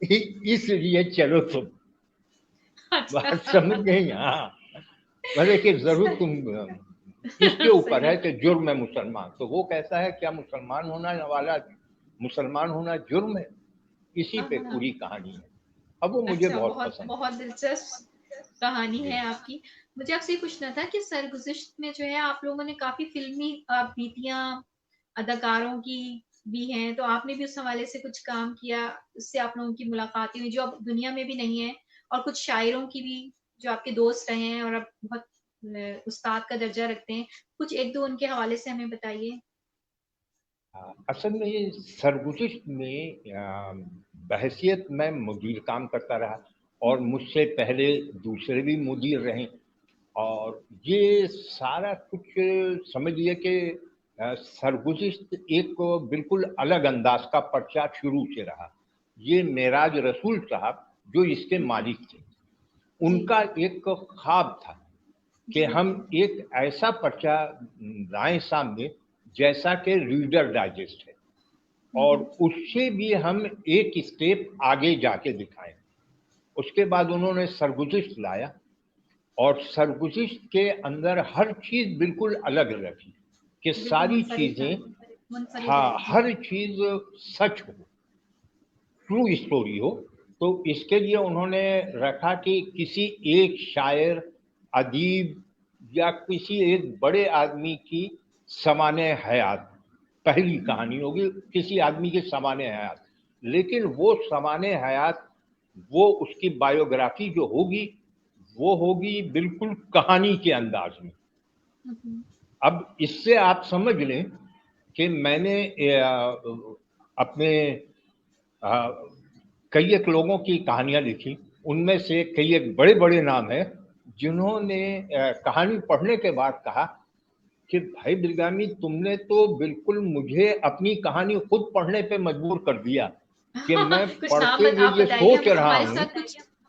इसलिए चलो तुम। अच्छा। बात समझ गई, हाँ। भले कि जरूर तुम इसके ऊपर सही। है कि जुर्म है मुसलमान, तो वो कहता है क्या मुसलमान होना वाला, मुसलमान होना जुर्म है, इसी हाँ, पे हाँ। पूरी कहानी है। अब वो मुझे अच्छा, बहुत बहुत पसंद बहुत दिलचस्प कहानी है है जी। आपकी। मुझे आपसे ये पूछना था कि सरगुज़िश्त में जो है आप लोगों ने काफी फिल्मी बीतियां अदाकारों की भी हैं, तो आपने भी उस हवाले से कुछ काम किया, उससे आप लोगों की मुलाकातें हुई जो अब दुनिया में भी नहीं है, और कुछ शायरों की भी जो आपके दोस्त रहे हैं और अब बहुत उस्ताद का दर्जा रखते हैं, कुछ एक दो उनके हवाले से हमें बताइए। असल में ये सरगुज़िश्त में बहैसियत मैं मुदीर काम करता रहा, और मुझसे पहले दूसरे भी मुदीर रहे, और ये सारा कुछ समझिए कि सरगुज़िश्त एक बिल्कुल अलग अंदाज का पर्चा शुरू से रहा। ये मेराज रसूल साहब जो इसके मालिक थे, जी उनका एक ख्वाब था कि जी। हम एक ऐसा पर्चा लाएं सामने जैसा कि रीडर डाइजेस्ट है, और हम्म। उससे भी हम एक स्टेप आगे जाके दिखाएं। उसके बाद उन्होंने सरगुज़िश्त लाया, और सरगुज़िश्त के अंदर हर चीज बिल्कुल अलग रखी कि बिल्कुल सारी मुनफरिद था, चीजें, मुनफरिद हाँ, रही। जी हर चीज सच हो, ट्रू स्टोरी हो, तो इसके लिए उन्होंने रखा कि किसी एक शायर, अदीब या किसी एक बड़े आदमी की समाने हयात पहली कहानी होगी, किसी आदमी की समाने हयात। लेकिन वो समाने हयात, वो उसकी बायोग्राफी जो होगी वो होगी बिल्कुल कहानी के अंदाज में। अब इससे आप समझ लें कि मैंने अपने कई एक लोगों की कहानियां लिखी, उनमें से कई एक बड़े बड़े नाम हैं जिन्होंने कहानी पढ़ने के बाद कहा कि भाई बिरगामी, तुमने तो बिल्कुल मुझे अपनी कहानी खुद पढ़ने पे मजबूर कर दिया कि मैं कुछ नाम पढ़ते हुए आप ये बताइए, सोच रहा हमारे हूँ। साथ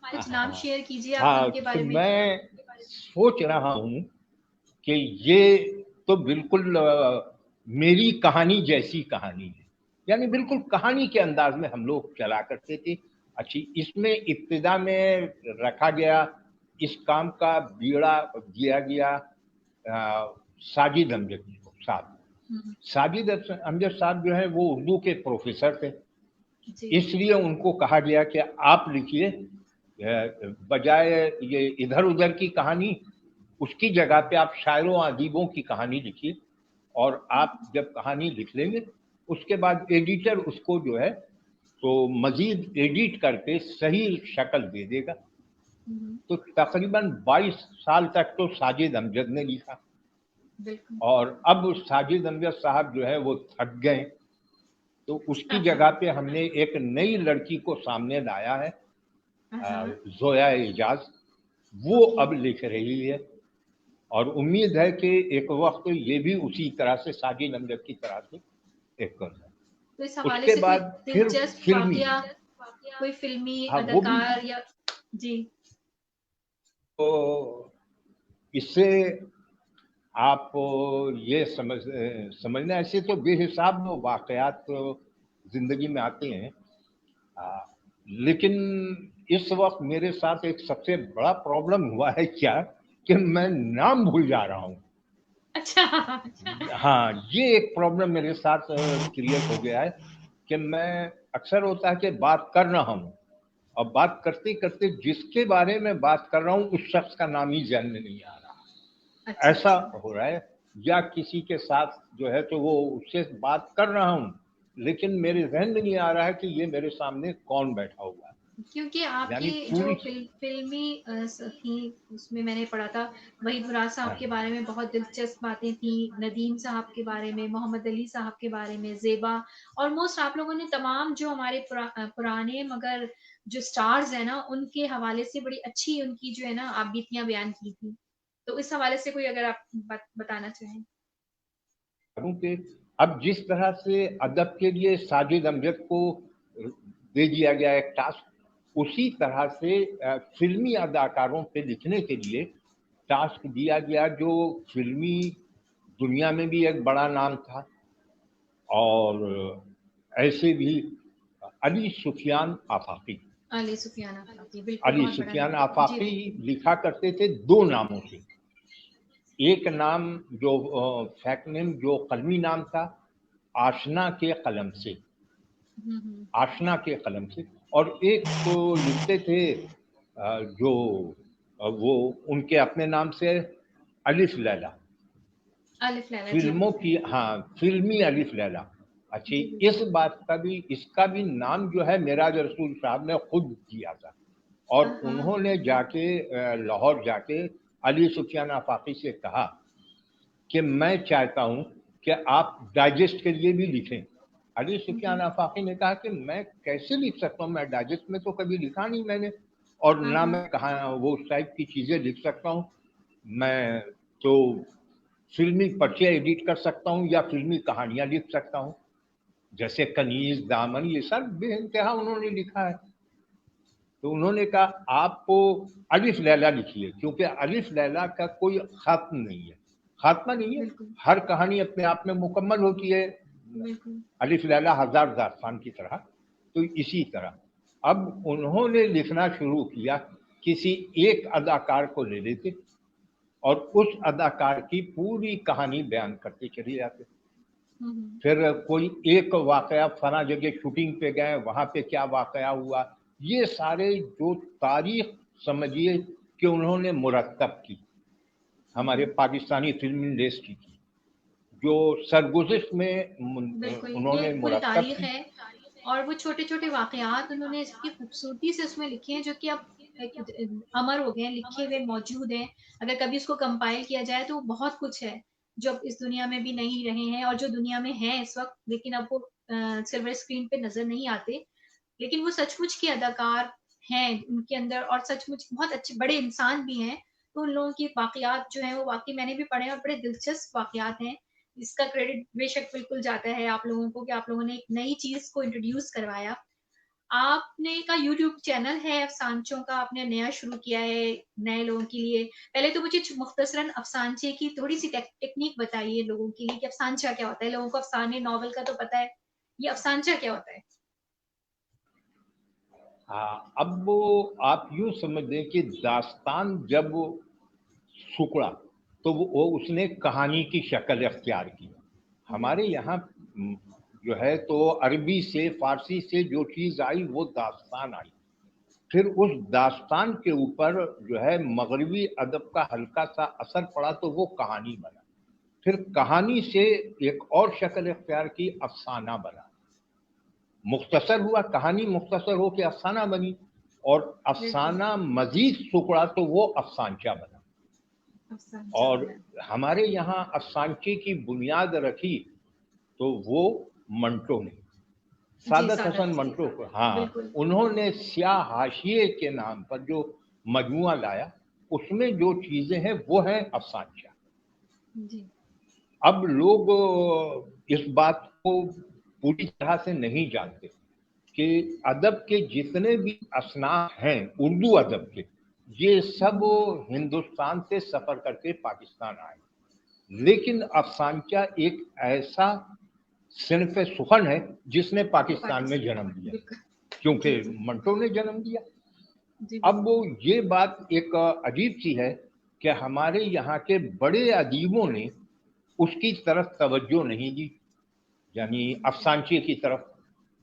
कुछ नाम शेयर कीजिए आप हाँ, उनके बारे कि में। मैं सोच रहा हूँ कि ये तो बिल्कुल मेरी कहानी जैसी कहानी है, यानी बिल्कुल कहानी के अंदाज में हम लोग चला करते थे। अच्छी, इसमें इब्तिदा में रखा गया, इस काम का बीड़ा दिया गया साजिद अमजद साहब। साजिद अमजद साहब जो है वो उर्दू के प्रोफेसर थे, इसलिए उनको कहा गया कि आप लिखिए, बजाय ये इधर उधर की कहानी, उसकी जगह पे आप शायरों अदीबों की कहानी लिखिए, और आप जब कहानी लिख लेंगे उसके बाद एडिटर उसको जो है तो मजीद एडिट करके सही शक्ल दे देगा। तो तकरीबन 22 साल तक तो साजिद अमजद ने लिखा, और अब साजिद अमजद साहब जो है वो थक गए, तो उसकी जगह पे हमने एक नई लड़की को सामने लाया है, जोया एजाज। वो अब लिख रही है, और उम्मीद है कि एक वक्त ये भी उसी तरह से साजिद अमजद की तरह से एक कर जाए। तो इस हवाले उसके से बाद कोई फिर दिलचस्प फिल्मी, वाकया, कोई फिल्मी हाँ वो भी, अदाकार या जी, तो इससे आप ये समझना, ऐसे तो बेहिसाब वाकयात जिंदगी में आते हैं, लेकिन इस वक्त मेरे साथ एक सबसे बड़ा प्रॉब्लम हुआ है क्या कि मैं नाम भूल जा रहा हूँ। अच्छा। हाँ, ये एक प्रॉब्लम मेरे साथ क्रिएट हो गया है कि मैं अक्सर होता है कि बात कर रहा हूँ, और बात करते करते जिसके बारे में बात कर रहा हूँ उस शख्स का नाम ही ध्यान में नहीं आ रहा। ऐसा हो रहा है, या किसी के साथ जो है तो वो उससे बात कर रहा हूँ, लेकिन मेरे जहन में नहीं आ रहा है कि ये मेरे सामने कौन बैठा हुआ है। क्योंकि आपकी जो फिल्मी थी उसमें मैंने पढ़ा था, वहीद मुराद साहब के बारे में बहुत दिलचस्प बातें थी, नदीम साहब के बारे में, मोहम्मद अली साहब के बारे में, ज़ेबा, ऑलमोस्ट आप लोगों ने तमाम जो हमारे पुराने मगर जो स्टार्स है ना, उनके हवाले से बड़ी अच्छी उनकी जो है ना आप बीतियां बयान की थी। तो इस हवाले से कोई अगर आप बताना चाहें। कि अब जिस तरह से अदब के लिए साजिद अमजद को दे दिया गया एक टास्क, उसी तरह से फिल्मी अदाकारों पे लिखने के लिए टास्क दिया गया जो फिल्मी दुनिया में भी एक बड़ा नाम था, और ऐसे भी अली सुफियान आफाकी। अली सुफियान आफाकी, बिल्कुल, अली बहुत बड़ा सुफियान नाम। आफाकी लिखा करते थे दो नामों से, एक नाम जो फैक्ट नेम जो कलमी नाम था, आशना के कलम से, आशना के कलम से, और एक तो लिखते थे जो वो उनके अपने नाम से, अलिफ लैला, फिल्मों की, हाँ, फिल्मी अलिफ लैला। अच्छी, इस बात का भी, इसका भी नाम जो है मिराज रसूल साहब ने खुद दिया था, और उन्होंने जाके लाहौर जाके अली सुफियान आफाकी से कहा कि मैं चाहता हूं कि आप डाइजेस्ट के लिए भी लिखें। अली सुफियान आफाकी ने कहा कि मैं कैसे लिख सकता हूं, मैं डाइजेस्ट में तो कभी लिखा नहीं मैंने, और ना मैं कहा वो उस टाइप की चीजें लिख सकता हूं, मैं तो फिल्मी पर्चे एडिट कर सकता हूं या फिल्मी कहानियां लिख सकता हूं, जैसे कनीज, दामन, ये सब बेइंतहा उन्होंने लिखा है। तो उन्होंने कहा आपको अलिफ लैला लिखिए, क्योंकि अलिफ लैला का कोई खत्म नहीं है, खात्मा नहीं है, हर कहानी अपने आप में मुकम्मल होती है, अलिफ लैला हजार दास्तान की तरह। तो इसी तरह अब उन्होंने लिखना शुरू किया, किसी एक अदाकार को ले लेते और उस अदाकार की पूरी कहानी बयान करते चले जाते। फिर कोई एक वाकया, फला जगह शूटिंग पे गए, वहां पे क्या वाकया हुआ, یہ سارے جو تاریخ سمجھیے کہ انہوں نے مرتب کی ہمارے پاکستانی فلم انڈسٹری کی، جو سرگزشت میں بالکل انہوں نے یہ پوری مرتب تاریخ کی. ہے، اور وہ چھوٹے چھوٹے واقعات انہوں نے اس کی خوبصورتی سے اس میں لکھے ہیں جو کہ اب امر ہو گئے ہیں، لکھے ہوئے موجود ہیں. اگر کبھی اس کو کمپائل کیا جائے تو بہت کچھ ہے جو اب اس دنیا میں بھی نہیں رہے ہیں، اور جو دنیا میں ہیں اس وقت لیکن اب وہ سلور اسکرین پہ نظر نہیں آتے. لیکن وہ سچ مچ کے اداکار ہیں ان کے اندر، اور سچ مچ بہت اچھے بڑے انسان بھی ہیں. تو ان لوگوں کی واقعات جو ہیں وہ واقعی میں نے بھی پڑھے ہیں، اور بڑے دلچسپ واقعات ہیں. اس کا کریڈٹ بے شک بالکل جاتا ہے آپ لوگوں کو کہ آپ لوگوں نے ایک نئی چیز کو انٹروڈیوس کروایا. آپ نے کا یوٹیوب چینل ہے افسانچوں کا، آپ نے نیا شروع کیا ہے نئے لوگوں کے لیے. پہلے تو مجھے مختصراً افسانچے کی تھوڑی سی ٹیکنیک بتائیے لوگوں کے لیے کہ افسانچہ کیا ہوتا ہے. لوگوں کو افسانے ناول کا تو پتا ہے، یہ افسانچہ کیا ہوتا ہے؟ ہاں، اب آپ یوں سمجھ لیں کہ داستان جب سکڑا تو وہ اس نے کہانی کی شکل اختیار کی. ہمارے یہاں جو ہے تو عربی سے فارسی سے جو چیز آئی وہ داستان آئی. پھر اس داستان کے اوپر جو ہے مغربی ادب کا ہلکا سا اثر پڑا تو وہ کہانی بنا. پھر کہانی سے ایک اور شکل اختیار کی، افسانہ بنا. مختصر ہوا، کہانی مختصر ہو کے افسانہ بنی، اور افسانہ مزید سکڑا تو وہ افسانچہ بنا. اور ہمارے یہاں افسانچے کی بنیاد رکھی تو وہ منٹو نے، سعادت حسن منٹو کو. ہاں، انہوں نے سیاہ حاشیے کے نام پر جو مجموعہ لایا اس میں جو چیزیں ہیں وہ ہیں افسانچہ. اب لوگ اس بات کو پوری طرح سے نہیں جانتے کہ ادب کے جتنے بھی اصناف ہیں اردو ادب کے، یہ سب ہندوستان سے سفر کر کے پاکستان آئے. لیکن افسانچہ ایک ایسا صنف سخن ہے جس نے پاکستان میں جنم دیا کیونکہ منٹو نے جنم دیا. اب یہ بات ایک عجیب سی ہے کہ ہمارے یہاں کے بڑے ادیبوں نے اس کی طرف توجہ نہیں دی، یعنی افسانچے کی طرف.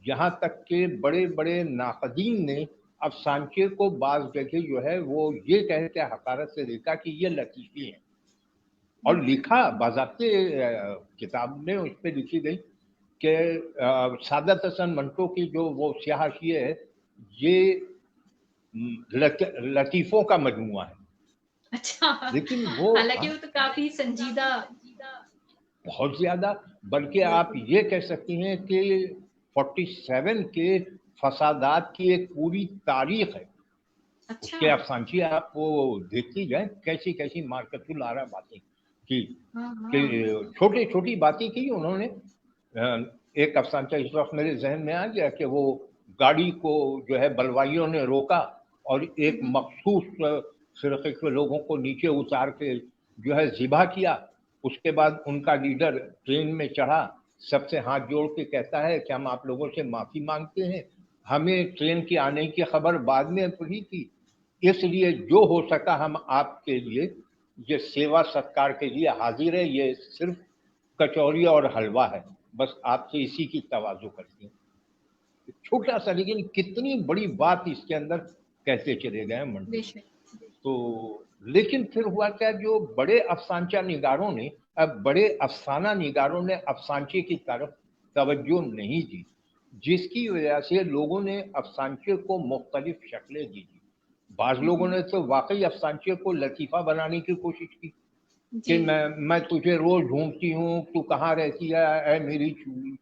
یہاں تک کہ بڑے بڑے ناقدین نے افسانچے کو بعض جگہ جو ہے وہ یہ کہہ کے حقارت سے دیکھا کہ یہ لطیفی ہیں، اور لکھا باضابطے کتاب میں اس پہ لکھی گئی کہ سعادت حسن منٹو کی جو وہ سیاہ حاشیے ہے یہ لطیفوں کا مجموعہ ہے. اچھا، لیکن وہ حالانکہ وہ تو کافی سنجیدہ، بہت زیادہ، بلکہ آپ یہ کہہ سکتی ہیں کہ 47 کے فسادات کی ایک پوری تاریخ ہے. اس کے افسانچی آپ وہ دیکھتی جائیں کیسی کیسی مارکت الارا باتیں کی، کہ چھوٹی چھوٹی باتیں کی انہوں نے. ایک افسانچہ اس وقت میرے ذہن میں آ گیا کہ وہ گاڑی کو جو ہے بلوائیوں نے روکا اور ایک مخصوص فرقے کے لوگوں کو نیچے اتار کے جو ہے ذبح کیا. اس کے بعد ان کا لیڈر ٹرین میں چڑھا، سب سے ہاتھ جوڑ کے کہتا ہے کہ ہم آپ لوگوں سے معافی مانگتے ہیں، ہمیں ٹرین کے آنے کی خبر بعد میں پڑی تھی، اس لیے جو ہو سکا ہم آپ کے لیے یہ سیوا ستکار کے لیے حاضر ہے. یہ صرف کچوری اور حلوہ ہے، بس آپ سے اسی کی تواضع کرتے ہیں. چھوٹا سا لیکن کتنی بڑی بات اس کے اندر کہتے چلے گئے منٹو. تو لیکن پھر ہوا کیا، جو بڑے افسانچہ نگاروں نے، اب بڑے افسانہ نگاروں نے افسانچے کی طرف توجہ نہیں دی، جس کی وجہ سے لوگوں نے افسانچے کو مختلف شکلیں دی. بعض لوگوں نے تو واقعی افسانچے کو لطیفہ بنانے کی کوشش کی کہ میں تجھے روز ڈھونڈتی ہوں، تو کہاں رہتی ہے اے میری چوڑی.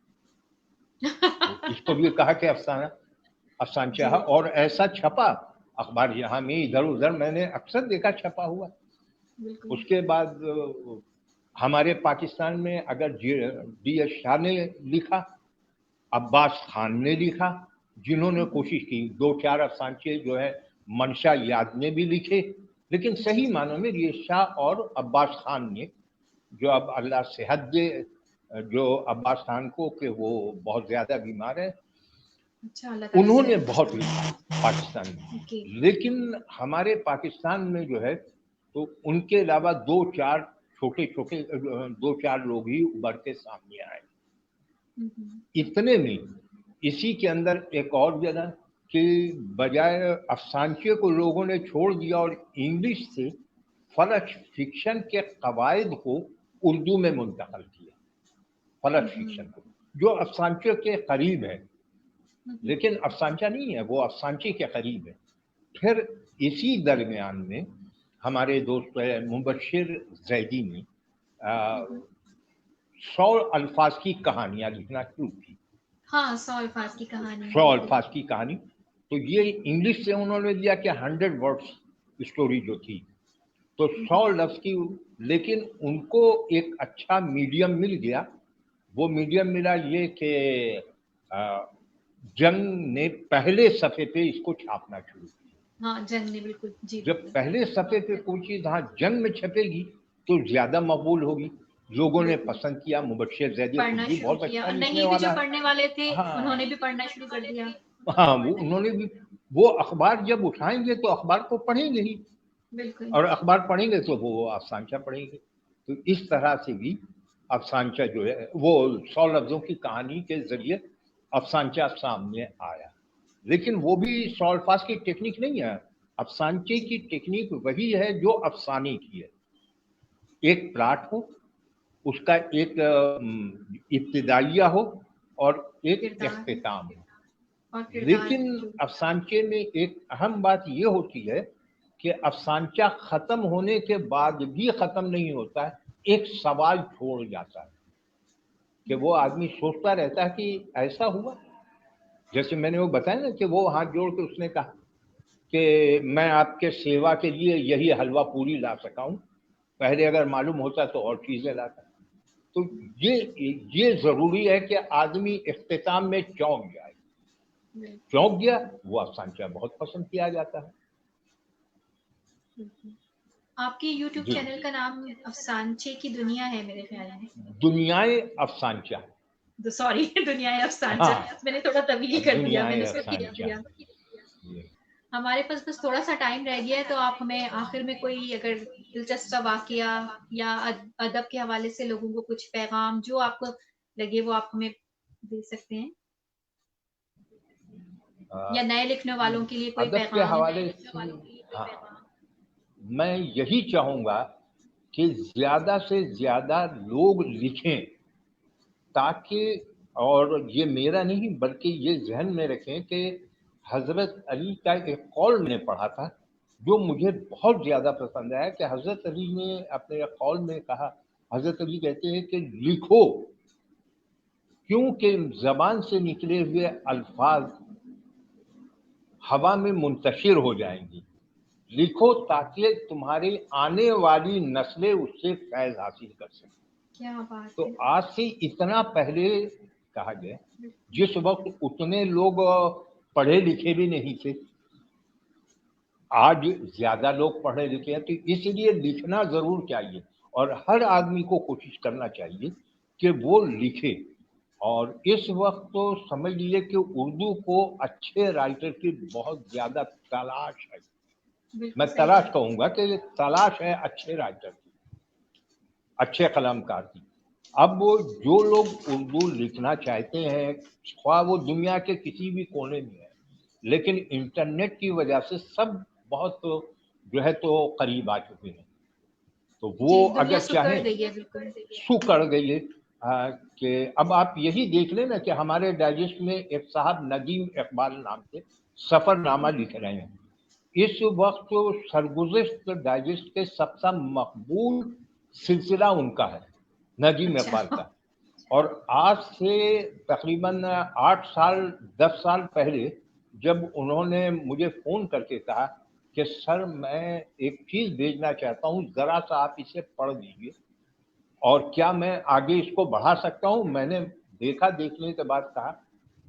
اس کو بھی کہا کہ افسانچہ، اور ایسا چھپا اخبار یہاں میں ادھر ادھر میں نے اکثر دیکھا چھپا ہوا. اس کے بعد ہمارے پاکستان میں اگر ڈی ایس شاہ نے لکھا، عباس خان نے لکھا، جنہوں نے کوشش کی. دو چار افسانچے جو ہے منشا یاد نے بھی لکھے، لیکن صحیح معنوں میں ڈی ایس شاہ اور عباس خان نے، جو اب اللہ صحت دے جو عباس خان کو کہ وہ بہت زیادہ بیمار ہے، انہوں نے بہت لکھا پاکستان میں. لیکن ہمارے پاکستان میں جو ہے تو ان کے علاوہ دو چار لوگ ہی ابھر کے سامنے آئے. اتنے میں اسی کے اندر ایک اور جگہ کہ بجائے افسانچے کو لوگوں نے چھوڑ دیا اور انگلش سے فلک فکشن کے قواعد کو اردو میں منتقل کیا، فلک فکشن کو، جو افسانچے کے قریب ہے، لیکن افسانچہ نہیں ہے، وہ افسانچے کے قریب ہے۔ پھر اسی درمیان میں ہمارے دوست مبشر زیدی نے 100 الفاظ کی کہانیاں لکھنا شروع کی۔ ہاں 100 الفاظ کی کہانی، 100 الفاظ کی کہانی، تو یہ انگلش سے انہوں نے دیا کہ 100 ورڈس اسٹوری جو تھی، تو 100 لفظ کی، لیکن ان کو ایک اچھا میڈیم مل گیا۔ وہ میڈیم ملا یہ کہ جنگ نے پہلے صفحے پہ اس کو چھاپنا شروع کیا۔ ہاں جنگ نے، بالکل جی، جب پہلے صفحے پہ کوئی چیز ہاں جنگ میں چھپے گی تو زیادہ مقبول ہوگی، لوگوں نے پسند کیا۔ مبشر زیدی پڑھنا خود بھی شروع بہت کیا، اچھا اور لکھنے نہیں بھی جو والا ہے۔ پڑھنے والے تھے ہاں انہوں نے بھی پڑھنا شروع کر دیا۔ ہاں، وہ انہوں نے بھی، وہ اخبار جب اٹھائیں گے تو اخبار کو پڑھیں گے ہی، بالکل، اور اخبار پڑھیں گے تو وہ افسانچہ پڑھیں گے۔ تو اس طرح سے بھی افسانچہ جو ہے وہ 100 لفظوں کی کہانی کے ذریعے افسانچہ سامنے آیا، لیکن وہ بھی 100 الفاظ کی ٹیکنیک نہیں ہے۔ افسانچے کی ٹیکنیک وہی ہے جو افسانے کی ہے، ایک پلاٹ ہو، اس کا ایک ابتدائیہ ہو اور ایک اختتام ہو۔ اور لیکن افسانچے میں ایک اہم بات یہ ہوتی ہے کہ افسانچہ ختم ہونے کے بعد بھی ختم نہیں ہوتا ہے، ایک سوال چھوڑ جاتا ہے کہ وہ آدمی سوچتا رہتا ہے کہ ایسا ہوا۔ جیسے میں نے وہ بتایا نا کہ وہ ہاتھ جوڑ کے اس نے کہا کہ میں آپ کے سیوا کے لیے یہی حلوہ پوری لا سکا ہوں، پہلے اگر معلوم ہوتا تو اور چیزیں لاتا۔ تو یہ ضروری ہے کہ آدمی اختتام میں چونک جائے، چونک گیا وہ افسانچہ بہت پسند کیا جاتا ہے۔ آپ کے یوٹیوب جی، چینل کا نام افسانچے کی دنیا ہے میرے خیال میں، دنیائے افسانچہ، سوری دنیا افسانچہ، ہاں، میں نے تھوڑا طویل کر دیا، میں دنیائے نے اس کو کھینچ افسانچہ۔ دیا۔ ہمارے پاس بس تھوڑا سا ٹائم رہ گیا ہے، تو آپ ہمیں آخر میں کوئی اگر دلچسپ سا واقعہ یا ادب کے حوالے سے لوگوں کو کچھ پیغام جو آپ کو لگے وہ آپ ہمیں دے سکتے ہیں، یا نئے لکھنے والوں کے لیے کوئی ادب کے پیغام۔ حوالے سے ہاں، میں یہی چاہوں گا کہ زیادہ سے زیادہ لوگ لکھیں، تاکہ، اور یہ میرا نہیں بلکہ یہ ذہن میں رکھیں کہ حضرت علی کا ایک قول میں نے پڑھا تھا جو مجھے بہت زیادہ پسند ہے، کہ حضرت علی نے اپنے قول میں کہا، حضرت علی کہتے ہیں کہ لکھو کیونکہ زبان سے نکلے ہوئے الفاظ ہوا میں منتشر ہو جائیں گی، لکھو تاکہ تمہاری آنے والی نسلیں اس سے فیض حاصل کر سکیں۔ کیا بات تو ہے، آج سے اتنا پہلے کہا گیا، جس وقت اتنے لوگ پڑھے لکھے بھی نہیں تھے، آج زیادہ لوگ پڑھے لکھے ہیں، تو اس لیے لکھنا ضرور چاہیے، اور ہر آدمی کو کوشش کرنا چاہیے کہ وہ لکھے۔ اور اس وقت تو سمجھ لیجیے کہ اردو کو اچھے رائٹر کی بہت زیادہ تلاش ہے، میں تلاش کہوں گا کہ تلاش ہے اچھے رائٹر کی، اچھے قلم کار کی۔ اب جو لوگ اردو لکھنا چاہتے ہیں، خواہ وہ دنیا کے کسی بھی کونے میں ہے، لیکن انٹرنیٹ کی وجہ سے سب بہت جو ہے تو قریب آ چکے ہیں، تو وہ اگر چاہیں سو کر گئی ہے کہ اب آپ یہی دیکھ لیں نا کہ ہمارے ڈائجسٹ میں ایک صاحب ندیم اقبال نام سے سفر نامہ لکھ رہے ہیں، اس وقت سرگزشت ڈائجسٹ کے سب سے مقبول سلسلہ ان کا ہے، ندیم اقبال کا۔ اور آج سے تقریباً 8 سال 10 سال پہلے جب انہوں نے مجھے فون کر کے کہا کہ سر میں ایک چیز بھیجنا چاہتا ہوں، ذرا سا آپ اسے پڑھ دیجیے اور کیا میں آگے اس کو بڑھا سکتا ہوں، میں نے دیکھا، دیکھنے کے بعد کہا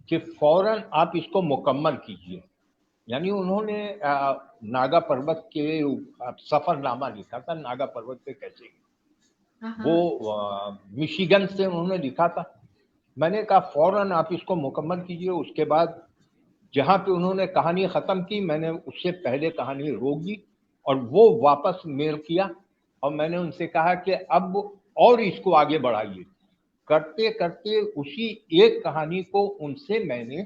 کہ فوراً آپ اس کو مکمل کیجیے۔ یعنی انہوں نے ناگا پروت کے سفر نامہ لکھا تھا، ناگا پروت پہ کیسے وہ مشیگن سے انہوں نے لکھا تھا، میں نے کہا فوراً آپ اس کو مکمل کیجیے۔ اس کے بعد جہاں پہ انہوں نے کہانی ختم کی، میں نے اس سے پہلے کہانی روک دی اور وہ واپس میل کیا، اور میں نے ان سے کہا کہ اب اور اس کو آگے بڑھائیے۔ کرتے کرتے اسی ایک کہانی کو ان سے میں نے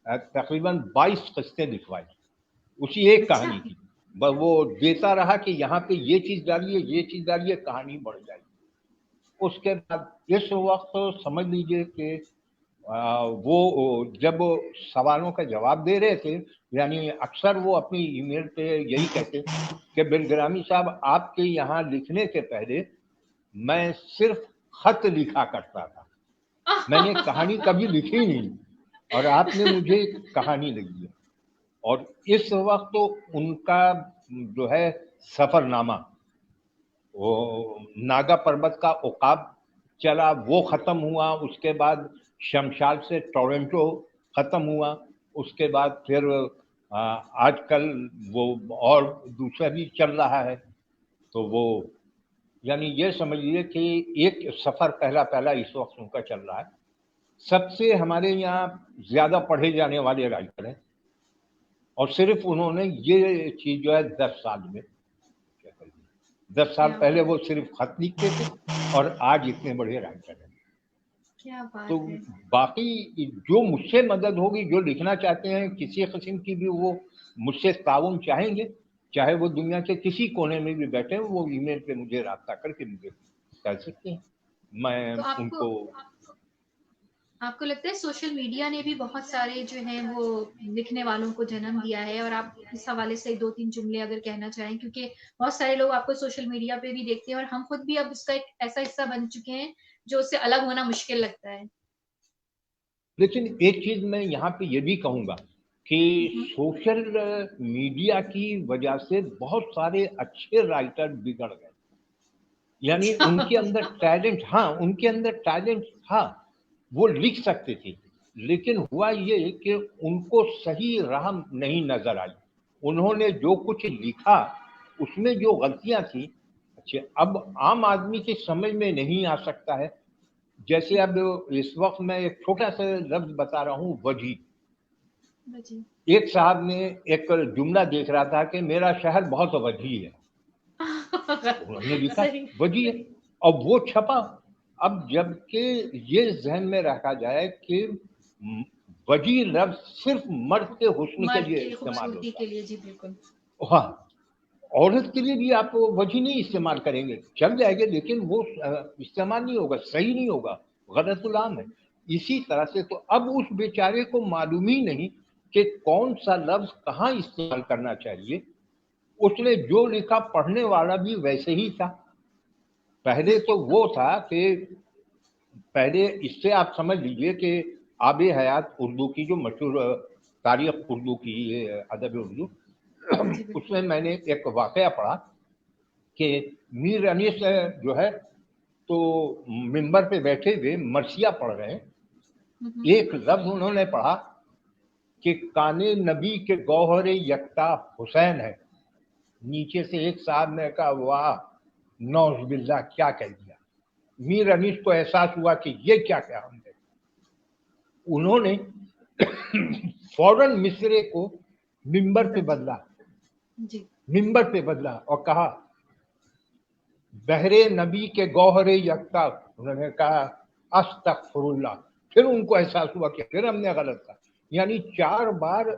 तकरीबन 22 किस्तें लिखवाई उसी एक अच्छा। कहानी की। वो देता रहा कि यहाँ पे ये चीज डालिए, ये चीज डालिए, कहानी बढ़ जाएगी। उसके बाद इस वक्त समझ लीजिए कि वो जब सवालों का जवाब दे रहे थे, यानी अक्सर वो अपनी ईमेल पे यही कहते कि बिलग्रामी साहब, आपके यहाँ लिखने से पहले मैं सिर्फ खत लिखा करता था, मैंने कहानी कभी लिखी नहीं, और आपने मुझे कहानी लिखी है। और इस वक्त तो उनका जो है सफरनामा, वो नागा पर्वत का उकाब चला, वो खत्म हुआ, उसके बाद शमशाल से टोरंटो खत्म हुआ, उसके बाद फिर आजकल वो और दूसरा भी चल रहा है। तो वो यानी ये समझिए कि एक सफर पहला पहला इस वक्त उनका चल रहा है। सबसे हमारे यहाँ ज्यादा पढ़े जाने वाले राइटर हैं, और सिर्फ उन्होंने ये चीज जो है 10 साल में 10 साल क्या पहले बात वो सिर्फ खत लिखते थे, और आज इतने बड़े राइटर हैं। क्या बात तो है। बाकी जो मुझसे मदद होगी, जो लिखना चाहते हैं किसी किस्म की भी, वो मुझसे ताउन चाहेंगे, चाहे वो दुनिया के किसी कोने में भी बैठे हैं, वो ईमेल पे मुझे राब्ता करके मुझे कह सकते हैं, मैं तो आपको उनको। आपको लगता है सोशल मीडिया ने भी बहुत सारे जो हैं वो लिखने वालों को जन्म दिया है? और आप इस हवाले से 2-3 जुमले अगर कहना चाहें, क्योंकि बहुत सारे लोग आपको सोशल मीडिया पे भी देखते हैं और हम खुद भी अब उसका एक ऐसा हिस्सा बन चुके हैं जो उससे अलग होना मुश्किल लगता है। लेकिन एक चीज मैं यहाँ पे ये भी कहूंगा कि हुँ, सोशल मीडिया की वजह से बहुत सारे अच्छे राइटर बिगड़ गए, यानी अच्छा। उनके अंदर टैलेंट, हाँ उनके अंदर टैलेंट था, वो लिख सकते थे, लेकिन हुआ ये कि उनको सही राह नहीं नजर आई। उन्होंने जो कुछ लिखा उसमें जो गलतियां थी, अच्छा अब आम आदमी के समझ में नहीं आ सकता है। जैसे अब इस वक्त मैं एक छोटा सा लफ्ज बता रहा हूँ, वजी। जी। एक साहब ने एक जुमला देख रहा था कि मेरा शहर बहुत वजी है, उन्होंने लिखा सही। वजी है, अब वो छपा। अब जबकि ये जहन में रखा जाए कि वजी लफ्ज सिर्फ मर्द के हुस्न के मर्द लिए की इस्तेमाल खूबसूरती होता के लिए, जी बिल्कुल। है। हाँ, औरत के लिए भी आप वजी नहीं इस्तेमाल करेंगे, चल जाएंगे, लेकिन वो इस्तेमाल नहीं होगा, सही नहीं होगा, गलतुलाम है। इसी तरह से तो अब उस बेचारे को मालूम ही नहीं कि कौन सा लफ्ज कहाँ इस्तेमाल करना चाहिए। उसने जो लिखा पढ़ने वाला भी वैसे ही था। पहले तो वो था कि पहले इससे आप समझ लीजिए कि आबे हयात उर्दू की जो मशहूर तारीख उर्दू की, अदब उर्दू, जी बिल्कुल। उसमें मैंने एक वाकया पढ़ा कि मीर अनीस जो है, तो मिंबर पे बैठे हुए मरसिया पढ़ रहे हैं, हुँ, हुँ। एक लफ्ज उन्होंने पढ़ा कि काने नबी के गौहर यकता हुसैन है। नीचे से एक साहब ने कहा, वाह नौज बिल्ला, क्या कह दिया। मीर अनीस को एहसास हुआ कि ये क्या कहा हमने। उन्होंने फौरन मिसरे को मिंबर पे बदला, जी। मिंबर पे बदला और कहा बहरे नबी के गौहरे यकता। उन्होंने कहा अस्तगफिरुल्लाह। फिर उनको एहसास हुआ कि फिर हमने गलत कहा। यानी 4 बार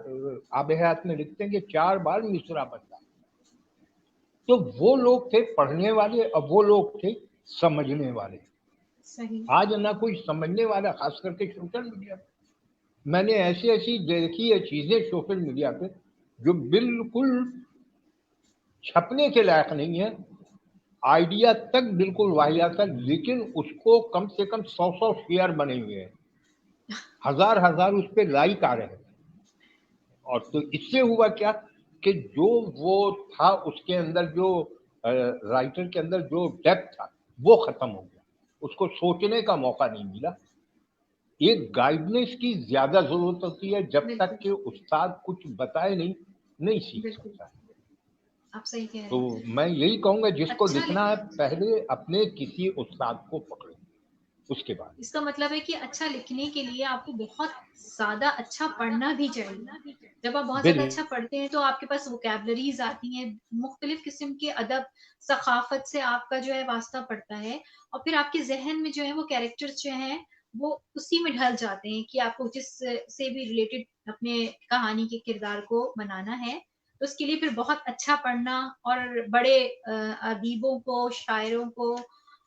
आबे हयात में लिखते हैं कि 4 बार मिसरा बदला। तो वो लोग थे पढ़ने वाले, अब वो लोग थे समझने वाले। सही। आज ना कोई समझने वाला, खास करके सोशल मीडिया पे। मैंने ऐसी ऐसी देखी है चीजें सोशल मीडिया पे जो बिल्कुल छपने के लायक नहीं है, आइडिया तक बिल्कुल वाहियात है, लेकिन उसको कम से कम 100 शेयर बने हुए हैं, हजार उस पर लाइक आ रहे हैं। और तो इससे हुआ क्या कि जो वो था उसके अंदर, जो राइटर के अंदर जो डेप्थ था वो खत्म हो गया, उसको सोचने का मौका नहीं मिला। एक गाइडेंस की ज्यादा जरूरत होती है, जब तक बिल्कुल, कि उस्ताद कुछ बताए नहीं, नहीं सीख बिल्कुल। सकता। आप सही कह रहे तो हैं। मैं यही कहूंगा, जिसको अच्छा लिखना लिख है पहले अपने किसी उस्ताद को पकड़े, उसके बाद। इसका मतलब है कि अच्छा लिखने के लिए आपको बहुत ज़्यादा अच्छा पढ़ना भी चाहिए। जब आप बहुत ज़्यादा बिल अच्छा पढ़ते हैं तो आपके पास वोकैब्युलरीज़ आती हैं, मुख्तलिफ़ किस्म के अदब, सक़ाफ़त से आपका जो है वास्ता पड़ता है और फिर आपके ज़हन में जो है वो कैरेक्टर्स जो हैं وہ اسی میں ڈھل جاتے ہیں کہ آپ کو جس سے بھی ریلیٹڈ اپنے کہانی کے کردار کو بنانا ہے، تو اس کے لیے پھر بہت اچھا پڑھنا اور بڑے ادیبوں کو، شاعروں کو،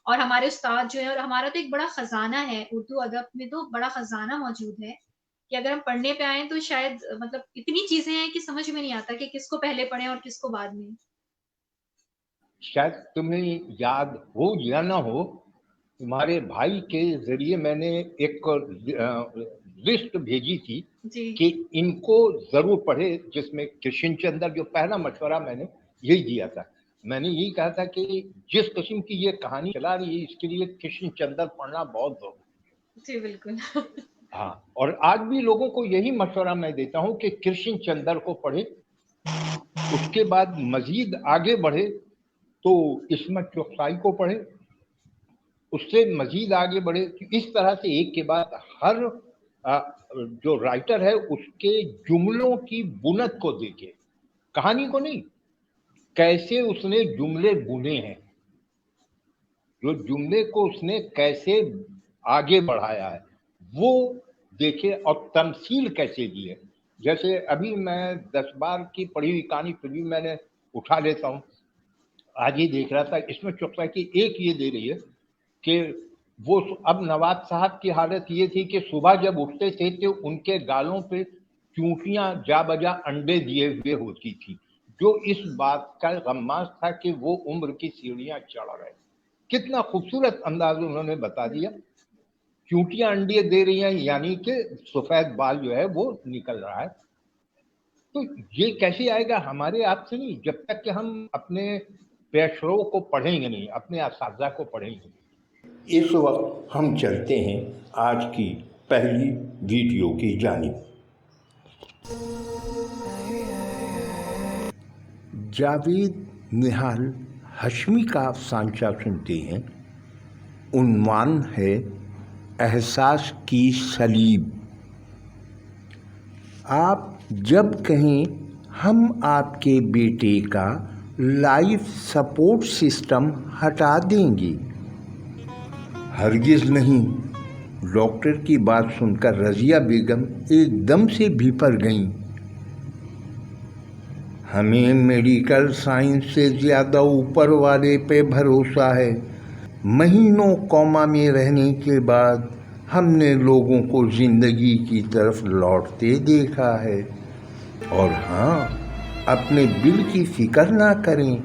اور ہمارے استاد جو ہے، اور ہمارا تو ایک بڑا خزانہ ہے اردو ادب میں، تو بڑا خزانہ موجود ہے کہ اگر ہم پڑھنے پہ آئیں تو شاید مطلب اتنی چیزیں ہیں کہ سمجھ میں نہیں آتا کہ کس کو پہلے پڑھیں اور کس کو بعد میں۔ شاید تمہیں یاد ہو یا نہ ہو، تمہارے بھائی کے ذریعے میں نے ایک لسٹ بھیجی تھی جی کہ ان کو ضرور پڑھے، جس میں کرشن چندر، جو پہلا مشورہ میں نے یہی دیا تھا، میں نے یہی کہا تھا کہ جس قسم کی یہ کہانی چلا رہی ہے، اس کے لیے کرشن چندر پڑھنا بہت ضروری۔ جی بالکل۔ ہاں، اور آج بھی لوگوں کو یہی مشورہ میں دیتا ہوں کہ کرشن چندر کو پڑھے، اس کے بعد مزید آگے بڑھے تو عصمت چغتائی کو پڑھے، اس سے مزید آگے بڑھے، اس طرح سے ایک کے بعد ہر جو رائٹر ہے اس کے جملوں کی بنت کو دیکھے، کہانی کو نہیں، کیسے اس نے جملے بنے ہیں، جو جملے کو اس نے کیسے آگے بڑھایا ہے وہ دیکھے، اور تمثیل کیسے دی ہے۔ جیسے ابھی میں 10 بار کی پڑھی ہوئی کہانی پھر بھی میں نے اٹھا لیتا ہوں، آج ہی دیکھ رہا تھا، اس میں چغتائی کی ایک یہ دے رہی ہے کہ وہ اب نواب صاحب کی حالت یہ تھی کہ صبح جب اٹھتے تھے تو ان کے گالوں پہ چونٹیاں جا بجا انڈے دیے ہوئے ہوتی تھی، جو اس بات کا غماز تھا کہ وہ عمر کی سیڑھیاں چڑھ رہے۔ کتنا خوبصورت انداز انہوں نے بتا دیا، چونٹیاں انڈے دے رہی ہیں یعنی کہ سفید بال جو ہے وہ نکل رہا ہے۔ تو یہ کیسے آئے گا؟ ہمارے آپ سے نہیں، جب تک کہ ہم اپنے پیشرو کو پڑھیں گے نہیں، اپنے اساتذہ کو پڑھیں گے۔ اس وقت ہم چلتے ہیں آج کی پہلی ویڈیو کی جانب۔ جاوید نہال ہاشمی کا افسانچہ سنتے ہیں، عنوان ہے احساس کی صلیب۔ آپ جب کہیں ہم آپ کے بیٹے کا لائف سپورٹ سسٹم ہٹا دیں گے۔ ہرگز نہیں۔ ڈاکٹر کی بات سن کر رضیہ بیگم ایک دم سے بھیپر گئیں۔ ہمیں میڈیکل سائنس سے زیادہ اوپر والے پہ بھروسہ ہے۔ مہینوں کوما میں رہنے کے بعد ہم نے لوگوں کو زندگی کی طرف لوٹتے دیکھا ہے۔ اور ہاں، اپنے بل کی فکر نہ کریں،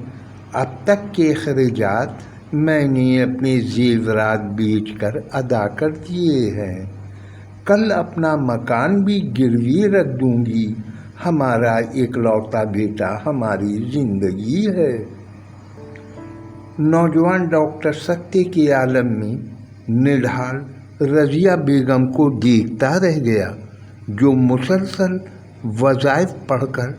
اب تک کے اخراجات میں نے اپنے زیورات بیچ کر ادا کر دیے ہیں۔ کل اپنا مکان بھی گروی رکھ دوں گی۔ ہمارا اکلوتا بیٹا ہماری زندگی ہے۔ نوجوان ڈاکٹر سکتے کے عالم میں نڈھال رضیہ بیگم کو دیکھتا رہ گیا، جو مسلسل وظائف پڑھ کر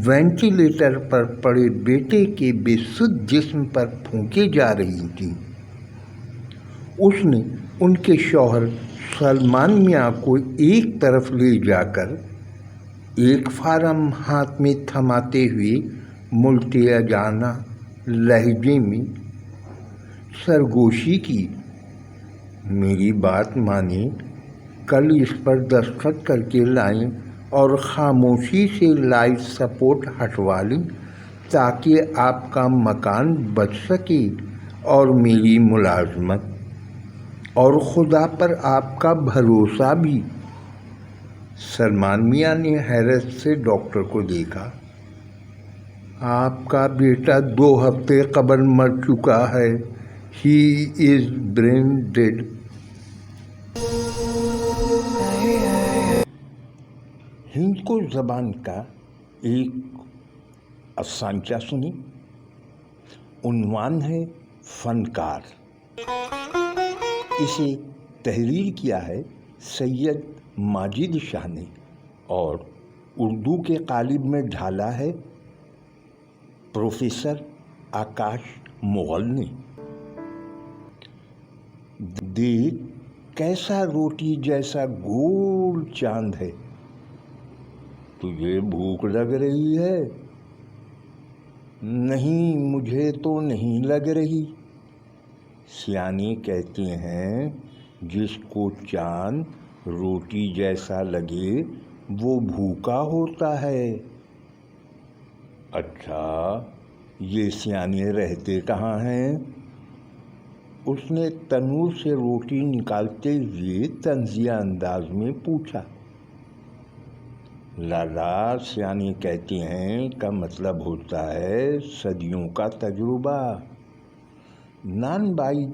وینٹیلیٹر پر پڑے بیٹے کے بے سدھ جسم پر پھونکے جا رہی تھی۔ اس نے ان کے شوہر سلمان میاں کو ایک طرف لے جا کر ایک فارم ہاتھ میں تھماتے ہوئے ملتجانہ لہجے میں سرگوشی کی، میری بات مانیں، کل اس پر دستخط کر کے لائیں اور خاموشی سے لائف سپورٹ ہٹوا لیں تاکہ آپ کا مکان بچ سکے اور میری ملازمت اور خدا پر آپ کا بھروسہ بھی۔ سلمان میاں نے حیرت سے ڈاکٹر کو دیکھا۔ آپ کا بیٹا 2 ہفتے قبل مر چکا ہے۔ ہی از برین ڈیڈ۔ ہندکو زبان کا ایک افسانچہ سنی، عنوان ہے فنکار۔ اسے تحریر کیا ہے سید ماجد شاہ نے اور اردو کے قالب میں ڈھالا ہے پروفیسر آکاش مغل نے۔ دیکھ کیسا روٹی جیسا گول چاند ہے، تجھے بھوک لگ رہی ہے؟ نہیں، مجھے تو نہیں لگ رہی۔ سیانی کہتے ہیں جس کو چاند روٹی جیسا لگے وہ بھوکا ہوتا ہے۔ اچھا، یہ سیانے رہتے کہاں ہیں؟ اس نے تنور سے روٹی نکالتے ہوئے طنزیہ انداز میں پوچھا۔ لالا، سیانے کہتے ہیں کا مطلب ہوتا ہے صدیوں کا تجربہ۔ نان بائی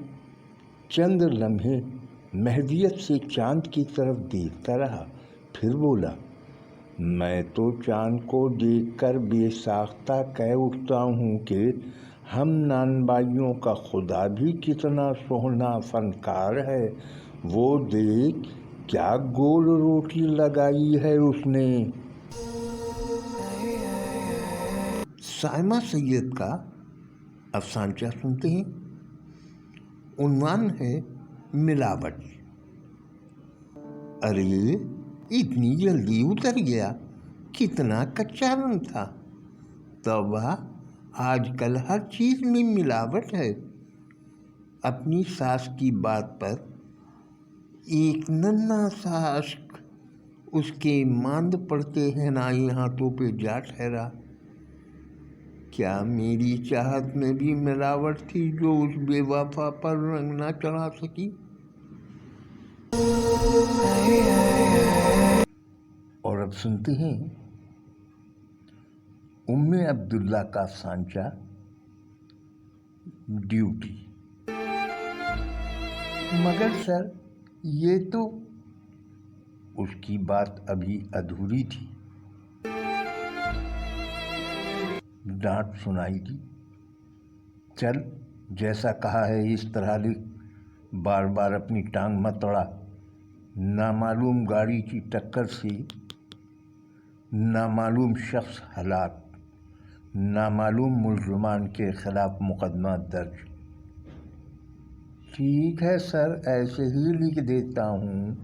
چند لمحے محویت سے چاند کی طرف دیکھتا رہا، پھر بولا، میں تو چاند کو دیکھ کر بے ساختہ کہہ اٹھتا ہوں کہ ہم نان بھائیوں کا خدا بھی کتنا سوہنا فنکار ہے۔ وہ دیکھ کیا گول روٹی لگائی ہے اس نے۔ سائمہ سید کا افسانچہ سنتے ہیں۔ عنوان ہے ملاوٹ۔ ارے اتنی جلدی اتر گیا، کتنا کچا رنگ تھا۔ توبہ، آج کل ہر چیز میں ملاوٹ ہے۔ اپنی ساس کی بات پر ایک ننھا سا اشک اس کے ماند پڑتے حنائی ہاتھوں پہ جا ٹھہرا۔ کیا میری چاہت میں بھی ملاوٹ تھی جو اس بے وفا پر رنگ نہ چڑھا سکی؟ اور اب سنتے ہیں ام عبداللہ کا افسانچہ ڈیوٹی۔ مگر سر، یہ تو… اس کی بات ابھی ادھوری تھی۔ ڈانٹ سنائی دی۔ چل، جیسا کہا ہے اس طرح لکھ، بار بار اپنی ٹانگ مت اڑا۔ نامعلوم گاڑی کی ٹکر سے نامعلوم شخص ہلاک، نامعلوم ملزمان کے خلاف مقدمہ درج۔ ٹھیک ہے سر، ایسے ہی لکھ دیتا ہوں۔